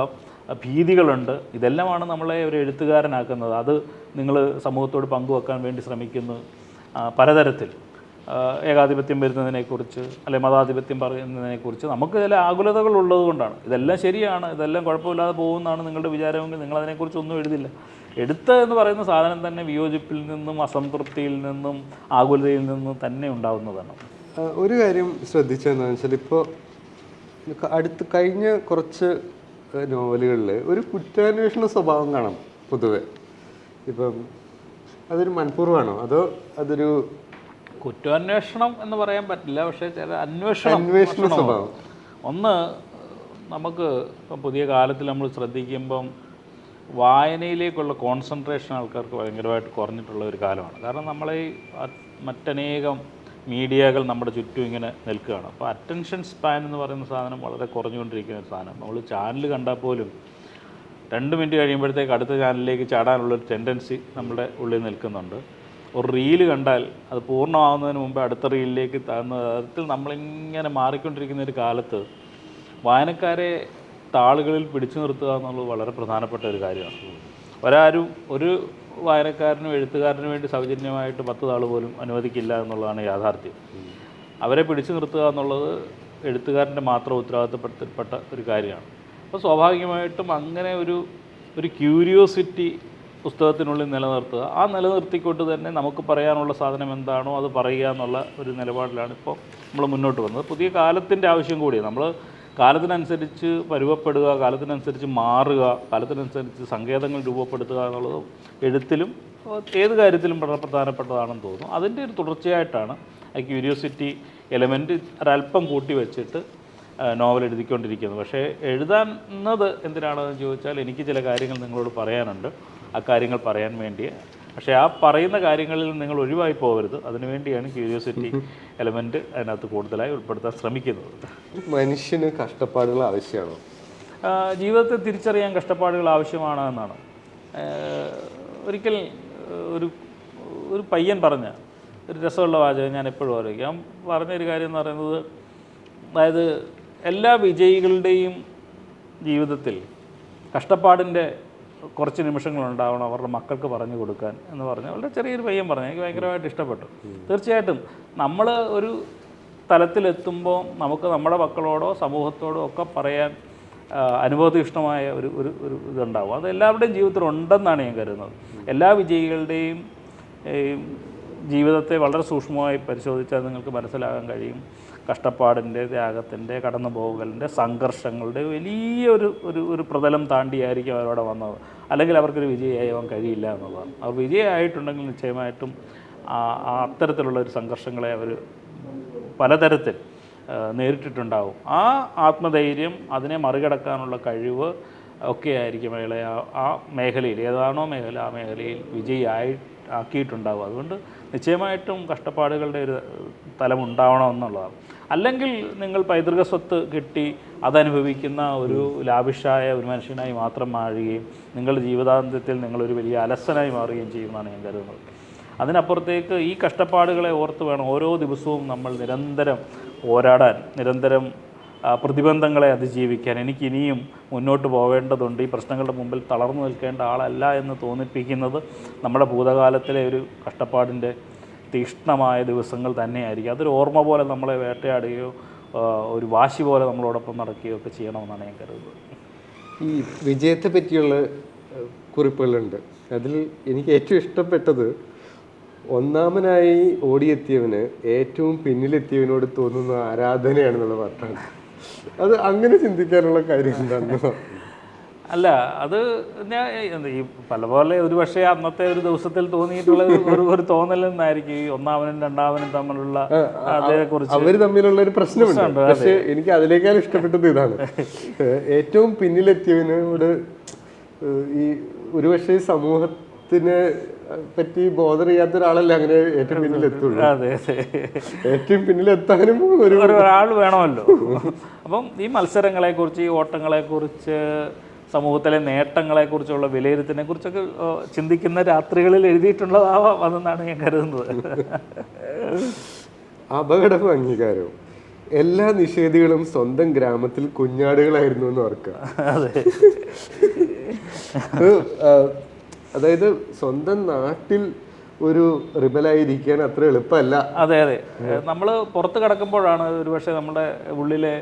ഭീതികളുണ്ട്. ഇതെല്ലാമാണ് നമ്മളെ ഒരു എഴുത്തുകാരനാക്കുന്നത്. അത് നിങ്ങൾ സമൂഹത്തോട് പങ്കുവെക്കാൻ വേണ്ടി ശ്രമിക്കുന്നു പലതരത്തിൽ. ഏകാധിപത്യം വരുന്നതിനെക്കുറിച്ച് അല്ലെങ്കിൽ മതാധിപത്യം പറയുന്നതിനെക്കുറിച്ച് നമുക്ക് ചില ആകുലതകൾ ഉള്ളത് കൊണ്ടാണ്. ഇതെല്ലാം ശരിയാണ്, ഇതെല്ലാം കുഴപ്പമില്ലാതെ പോകുന്നതാണ് നിങ്ങളുടെ വിചാരമെങ്കിൽ നിങ്ങളതിനെക്കുറിച്ച് ഒന്നും എഴുതില്ല. എഴുത്ത് എന്ന് പറയുന്ന സാധനം തന്നെ വിയോജിപ്പിൽ നിന്നും അസംതൃപ്തിയിൽ നിന്നും ആകുലതയിൽ നിന്നും തന്നെ ഉണ്ടാകുന്നതാണ്. ഒരു കാര്യം ശ്രദ്ധിച്ചതെന്ന് വെച്ചാൽ ഇപ്പോൾ കഴിഞ്ഞ കുറച്ച് നോവലുകളിൽ ഒരു കുറ്റാന്വേഷണ സ്വഭാവം കാണാം പൊതുവെ. ഇപ്പം അതൊരു മനഃപൂർവ്വമാണോ അതോ അതൊരു കുറ്റാന്വേഷണം എന്ന് പറയാൻ പറ്റില്ല, പക്ഷേ ചില അന്വേഷണ സ്വഭാവം. ഒന്ന്, നമുക്ക് ഇപ്പം പുതിയ കാലത്തിൽ നമ്മൾ ശ്രദ്ധിക്കുമ്പം വായനയിലേക്കുള്ള കോൺസെൻട്രേഷൻ ആൾക്കാർക്ക് ഭയങ്കരമായിട്ട് കുറഞ്ഞിട്ടുള്ള ഒരു കാലമാണ്. കാരണം നമ്മളെ മറ്റനേകം മീഡിയകൾ നമ്മുടെ ചുറ്റും ഇങ്ങനെ നിൽക്കുകയാണ്. അപ്പോൾ അറ്റൻഷൻ സ്പാൻ എന്ന് പറയുന്ന സാധനം വളരെ കുറഞ്ഞുകൊണ്ടിരിക്കുന്ന ഒരു സാധനം. നമ്മൾ ചാനൽ കണ്ടാൽ പോലും 2 മിനിറ്റ് കഴിയുമ്പോഴത്തേക്ക് അടുത്ത ചാനലിലേക്ക് ചാടാനുള്ളൊരു ടെൻഡൻസി നമ്മുടെ ഉള്ളിൽ നിൽക്കുന്നുണ്ട്. ഒരു റീല് കണ്ടാൽ അത് പൂർണ്ണമാകുന്നതിന് മുമ്പ് അടുത്ത റീലിലേക്ക് താഴ്ന്ന തരത്തിൽ നമ്മളിങ്ങനെ മാറിക്കൊണ്ടിരിക്കുന്ന ഒരു കാലത്ത് വായനക്കാരെ താളുകളിൽ പിടിച്ചു നിർത്തുക എന്നുള്ളത് വളരെ പ്രധാനപ്പെട്ട ഒരു കാര്യമാണ്. ഒരു വായനക്കാരനും എഴുത്തുകാരനും വേണ്ടി സൗജന്യമായിട്ട് 10 താൾ പോലും അനുവദിക്കില്ല എന്നുള്ളതാണ് യാഥാർത്ഥ്യം. അവരെ പിടിച്ചു നിർത്തുക എന്നുള്ളത് എഴുത്തുകാരൻ്റെ മാത്രം ഉത്തരവാദിത്തപ്പെട്ട ഒരു കാര്യമാണ്. അപ്പോൾ സ്വാഭാവികമായിട്ടും അങ്ങനെ ഒരു ക്യൂരിയോസിറ്റി പുസ്തകത്തിനുള്ളിൽ നിലനിർത്തുക. ആ നിലനിർത്തിക്കൊണ്ട് തന്നെ നമുക്ക് പറയാനുള്ള സാധനം എന്താണോ അത് പറയുക എന്നുള്ള ഒരു നിലപാടിലാണ് ഇപ്പോൾ നമ്മൾ മുന്നോട്ട് വന്നത്. പുതിയ കാലത്തിൻ്റെ ആവശ്യം കൂടിയാണ്. നമ്മൾ കാലത്തിനനുസരിച്ച് പരുവപ്പെടുക, കാലത്തിനനുസരിച്ച് മാറുക, കാലത്തിനനുസരിച്ച് സങ്കേതങ്ങൾ രൂപപ്പെടുത്തുക എന്നുള്ളത് എഴുത്തിലും ഏത് കാര്യത്തിലും വളരെ പ്രധാനപ്പെട്ടതാണെന്ന് തോന്നുന്നു. അതിൻ്റെ ഒരു തുടർച്ചയായിട്ടാണ് ആ ക്യൂരിയോസിറ്റി എലമെൻറ്റ് ഒരല്പം കൂട്ടി വെച്ചിട്ട് നോവൽ എഴുതിക്കൊണ്ടിരിക്കുന്നത്. പക്ഷേ എഴുതാന്നത് എന്തിനാണെന്ന് ചോദിച്ചാൽ എനിക്ക് ചില കാര്യങ്ങൾ നിങ്ങളോട് പറയാനുണ്ട്. ആ കാര്യങ്ങൾ പറയാൻ വേണ്ടി. പക്ഷേ ആ പറയുന്ന കാര്യങ്ങളിൽ നിങ്ങൾ ഒഴിവായി പോകരുത്. അതിനുവേണ്ടിയാണ് ക്യൂരിയോസിറ്റി എലമെൻറ്റ് അതിനകത്ത് കൂടുതലായി ഉൾപ്പെടുത്താൻ ശ്രമിക്കുന്നത്. മനുഷ്യന് കഷ്ടപ്പാടുകൾ ആവശ്യമാണോ? ജീവിതത്തെ തിരിച്ചറിയാൻ കഷ്ടപ്പാടുകൾ ആവശ്യമാണ് എന്നാണ്. ഒരിക്കൽ ഒരു പയ്യൻ പറഞ്ഞ ഒരു രസമുള്ള വാചകം ഞാൻ എപ്പോഴും അറിയിക്കും. ഞാൻ പറഞ്ഞൊരു കാര്യം എന്ന് പറയുന്നത്, അതായത് എല്ലാ വിജയികളുടെയും ജീവിതത്തിൽ കഷ്ടപ്പാടിൻ്റെ കുറച്ച് നിമിഷങ്ങളുണ്ടാവണം അവരുടെ മക്കൾക്ക് പറഞ്ഞു കൊടുക്കാൻ എന്ന് പറഞ്ഞ് വളരെ ചെറിയൊരു പയ്യൻ പറഞ്ഞു. എനിക്ക് ഭയങ്കരമായിട്ട് ഇഷ്ടപ്പെട്ടു. തീർച്ചയായിട്ടും നമ്മൾ ഒരു തലത്തിലെത്തുമ്പോൾ നമുക്ക് നമ്മുടെ മക്കളോടോ സമൂഹത്തോടോ ഒക്കെ പറയാൻ അനുഭവത്തിഷ്ടമായ ഒരു ഇതുണ്ടാവും. അത് എല്ലാവരുടെയും ജീവിതത്തിൽ ഉണ്ടെന്നാണ് ഞാൻ കരുതുന്നത്. എല്ലാ വിജയികളുടെയും ജീവിതത്തെ വളരെ സൂക്ഷ്മമായി പരിശോധിച്ചാൽ നിങ്ങൾക്ക് മനസ്സിലാകാൻ കഴിയും. കഷ്ടപ്പാടിൻ്റെ, ത്യാഗത്തിൻ്റെ, കടന്നുപോകലിൻ്റെ, സംഘർഷങ്ങളുടെ വലിയൊരു പ്രതലം താണ്ടിയായിരിക്കും അവരവിടെ വന്നത്. അല്ലെങ്കിൽ അവർക്കൊരു വിജയിയാവാൻ കഴിയില്ല എന്നുള്ളതാണ്. അവർ വിജയമായിട്ടുണ്ടെങ്കിൽ നിശ്ചയമായിട്ടും അത്തരത്തിലുള്ള ഒരു സംഘർഷങ്ങളെ അവർ പലതരത്തിൽ നേരിട്ടിട്ടുണ്ടാവും. ആ ആത്മധൈര്യം, അതിനെ മറികടക്കാനുള്ള കഴിവ് ഒക്കെ ആയിരിക്കും അയാളെ ആ മേഖലയിൽ, ഏതാണോ മേഖല, ആ മേഖലയിൽ ആക്കിയിട്ടുണ്ടാവും. അതുകൊണ്ട് നിശ്ചയമായിട്ടും കഷ്ടപ്പാടുകളുടെ ഒരു തലമുണ്ടാവണമെന്നുള്ളതാണ്. അല്ലെങ്കിൽ നിങ്ങൾ പൈതൃക സ്വത്ത് കിട്ടി അതനുഭവിക്കുന്ന ഒരു ലാവിഷായ ഒരു മനുഷ്യനായി മാത്രം മാറുകയും നിങ്ങളുടെ ജീവിതാന്ത്യത്തിൽ നിങ്ങളൊരു വലിയ അലസനായി മാറുകയും ചെയ്യുമെന്നാണ് ഞാൻ കരുതുന്നത്. അതിനപ്പുറത്തേക്ക് ഈ കഷ്ടപ്പാടുകളെ ഓർത്ത് വേണം ഓരോ ദിവസവും നമ്മൾ നിരന്തരം പോരാടാൻ, നിരന്തരം പ്രതിബന്ധങ്ങളെ അതിജീവിക്കാൻ. എനിക്കിനിയും മുന്നോട്ട് പോവേണ്ടതുണ്ട്, ഈ പ്രശ്നങ്ങളുടെ മുമ്പിൽ തളർന്നു നിൽക്കേണ്ട ആളല്ല എന്ന് തോന്നിപ്പിക്കുന്നത് നമ്മുടെ ഭൂതകാലത്തിലെ ഒരു കഷ്ടപ്പാടിൻ്റെ തീക്ഷ്ണമായ ദിവസങ്ങൾ തന്നെയായിരിക്കും. അതൊരു ഓർമ്മ പോലെ നമ്മളെ വേട്ടയാടുകയോ ഒരു വാശി പോലെ നമ്മളോടൊപ്പം നടക്കുകയോ ഒക്കെ ചെയ്യണമെന്നാണ് ഞാൻ കരുതുന്നത്. ഈ വിജയത്തെ പറ്റിയുള്ള കുറിപ്പുകളുണ്ട്. അതിൽ എനിക്ക് ഏറ്റവും ഇഷ്ടപ്പെട്ടത്, ഒന്നാമനായി ഓടിയെത്തിയവന് ഏറ്റവും പിന്നിലെത്തിയവനോട് തോന്നുന്ന ആരാധനയാണെന്നുള്ള വാർത്തയാണ്. അത് അങ്ങനെ ചിന്തിക്കാനുള്ള കാര്യം എന്താണെന്ന് അല്ല, അത് ഞാൻ ഈ പല പോലെ ഒരു പക്ഷേ അന്നത്തെ ഒരു ദിവസത്തിൽ തോന്നിയിട്ടുള്ള ഒരു തോന്നൽ നിന്നായിരിക്കും ഈ ഒന്നാമനും രണ്ടാമനും തമ്മിലുള്ള അതേക്കുറിച്ച് അവർ തമ്മിലുള്ള ഒരു പ്രശ്നമുണ്ട്. പക്ഷെ എനിക്ക് അതിനേക്കാൾ ഇഷ്ടപ്പെട്ടത് ഇതാണ്, ഏറ്റവും പിന്നിലെത്തിയവനോട് ഈ ഒരുപക്ഷെ സമൂഹത്തിന് പറ്റി ബോധർ ചെയ്യാത്ത ഒരാളല്ലേ അങ്ങനെ ഏറ്റവും പിന്നിലെത്തുള്ളൂ. അതെ അതെ, ഏറ്റവും പിന്നിലെത്താനും ഒരാൾ വേണമല്ലോ. അപ്പം ഈ മത്സരങ്ങളെക്കുറിച്ച്, ഈ ഓട്ടങ്ങളെക്കുറിച്ച്, സമൂഹത്തിലെ നേട്ടങ്ങളെക്കുറിച്ചുള്ള വിലയിരുത്തലിനെ കുറിച്ചൊക്കെ ചിന്തിക്കുന്ന രാത്രികളിൽ എഴുതിയിട്ടുള്ളതാവാം അതെന്നാണ് ഞാൻ കരുതുന്നത്. അപകടവും അംഗീകാരവും. എല്ലാ നിഷേധികളും സ്വന്തം ഗ്രാമത്തിൽ കുഞ്ഞാടുകളായിരുന്നു എന്ന് ഓർക്കുക. അതായത് സ്വന്തം നാട്ടിൽ ഒരു റിബലായിരിക്കാൻ അത്ര എളുപ്പമല്ല. അതെ അതെ, നമ്മൾ പുറത്ത് കിടക്കുമ്പോഴാണ് ഒരുപക്ഷെ നമ്മുടെ ഉള്ളിലെ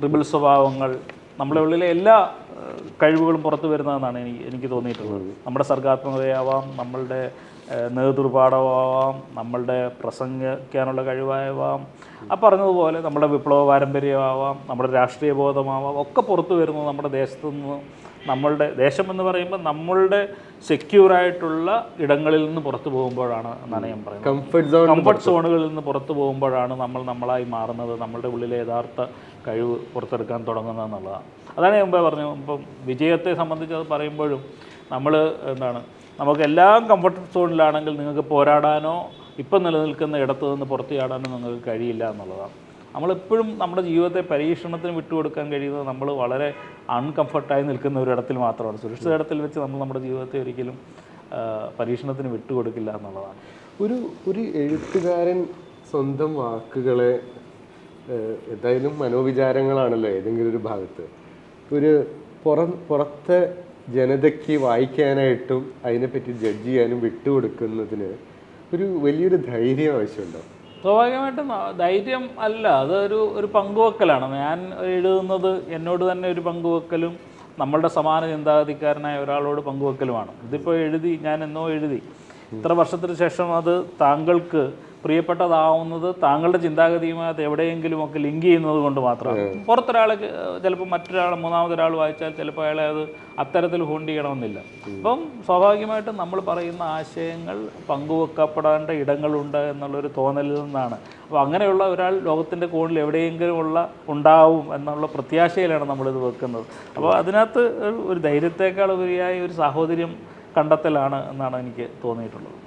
റിബൽ സ്വഭാവങ്ങൾ, നമ്മുടെ ഉള്ളിലെ എല്ലാ കഴിവുകളും പുറത്തു വരുന്നതെന്നാണ് എനിക്ക് തോന്നിയിട്ടുള്ളത്. നമ്മുടെ സർഗാത്മകതയാവാം, നമ്മളുടെ നേതൃപാഠമാവാം, നമ്മളുടെ പ്രസംഗിക്കാനുള്ള കഴിവാവാം, ആ പറഞ്ഞതുപോലെ നമ്മുടെ വിപ്ലവ പാരമ്പര്യമാവാം, നമ്മുടെ രാഷ്ട്രീയ ബോധമാവാം, ഒക്കെ പുറത്തു വരുന്നത് നമ്മുടെ ദേശത്തു നിന്ന്. നമ്മളുടെ ദേശം എന്ന് പറയുമ്പോൾ നമ്മളുടെ സെക്യൂറായിട്ടുള്ള ഇടങ്ങളിൽ നിന്ന് പുറത്തു പോകുമ്പോഴാണ് എന്നാണ് ഞാൻ പറയുന്നത്. കംഫർട്ട് സോണുകളിൽ നിന്ന് പുറത്തു പോകുമ്പോഴാണ് നമ്മളായി മാറുന്നത്, നമ്മളുടെ ഉള്ളിലെ യഥാർത്ഥ കഴിവ് പുറത്തെടുക്കാൻ തുടങ്ങുന്നത് എന്നുള്ളതാണ്. അതാണ് ഞാൻ മുമ്പേ പറഞ്ഞു. ഇപ്പം വിജയത്തെ സംബന്ധിച്ച് അത് പറയുമ്പോഴും നമ്മൾ നമുക്കെല്ലാം കംഫർട്ട് സോണിലാണെങ്കിൽ നിങ്ങൾക്ക് പോരാടാനോ ഇപ്പം നിലനിൽക്കുന്ന ഇടത്തു നിന്ന് പുറത്തു ചാടാനോ നിങ്ങൾക്ക് കഴിയില്ല എന്നുള്ളതാണ്. നമ്മളെപ്പോഴും നമ്മുടെ ജീവിതത്തെ പരീക്ഷണത്തിന് വിട്ടുകൊടുക്കാൻ കഴിയുന്നത് നമ്മൾ വളരെ അൺകംഫർട്ടായി നിൽക്കുന്ന ഒരിടത്തിൽ മാത്രമാണ്. സുരക്ഷിത ഇടത്തിൽ വെച്ച് നമ്മൾ നമ്മുടെ ജീവിതത്തെ ഒരിക്കലും പരീക്ഷണത്തിന് വിട്ടുകൊടുക്കില്ല എന്നുള്ളതാണ്. ഒരു എഴുത്തുകാരൻ സ്വന്തം വാക്കുകളെ, എന്തായാലും മനോവിചാരങ്ങളാണല്ലോ ഏതെങ്കിലും ഒരു ഭാഗത്ത്, ഒരു പുറത്തെ ജനതയ്ക്ക് വായിക്കാനായിട്ടും അതിനെപ്പറ്റി ജഡ്ജ് ചെയ്യാനും വിട്ടുകൊടുക്കുന്നതിന് ഒരു വലിയൊരു ധൈര്യം ആവശ്യമുണ്ടോ? സ്വാഭാവികമായിട്ടും ധൈര്യം അല്ല, അതൊരു പങ്കുവെക്കലാണ്. ഞാൻ എഴുതുന്നത് എന്നോട് തന്നെ ഒരു പങ്കുവെക്കലും നമ്മളുടെ സമാന ചിന്താഗതിക്കാരനായ ഒരാളോട് പങ്കുവെക്കലുമാണ്. ഇതിപ്പോൾ ഞാൻ എന്നോ എഴുതി, ഇത്ര വർഷത്തിന് ശേഷം അത് താങ്കൾക്ക് പ്രിയപ്പെട്ടതാവുന്നത് താങ്കളുടെ ചിന്താഗതിയുമായിട്ട് എവിടെയെങ്കിലുമൊക്കെ ലിങ്ക് ചെയ്യുന്നത് കൊണ്ട് മാത്രമാണ്. പുറത്തൊരാളെ ചിലപ്പോൾ മൂന്നാമതൊരാൾ വായിച്ചാൽ ചിലപ്പോൾ അയാളെ അത് അത്തരത്തിൽ ഹോണ്ട് ചെയ്യണമെന്നില്ല. അപ്പം സ്വാഭാവികമായിട്ടും നമ്മൾ പറയുന്ന ആശയങ്ങൾ പങ്കുവെക്കപ്പെടേണ്ട ഇടങ്ങളുണ്ട് എന്നുള്ളൊരു തോന്നലിൽ നിന്നാണ് അപ്പോൾ അങ്ങനെയുള്ള ഒരാൾ ലോകത്തിൻ്റെ കോണിൽ എവിടെയെങ്കിലും ഉണ്ടാവും എന്നുള്ള പ്രത്യാശയിലാണ് നമ്മളിത് വെക്കുന്നത്. അപ്പോൾ അതിനകത്ത് ഒരു ധൈര്യത്തെക്കാൾ ഉപരിയായി ഒരു സാഹോദര്യം കണ്ടെത്തലാണ് എന്നാണ് എനിക്ക് തോന്നിയിട്ടുള്ളത്.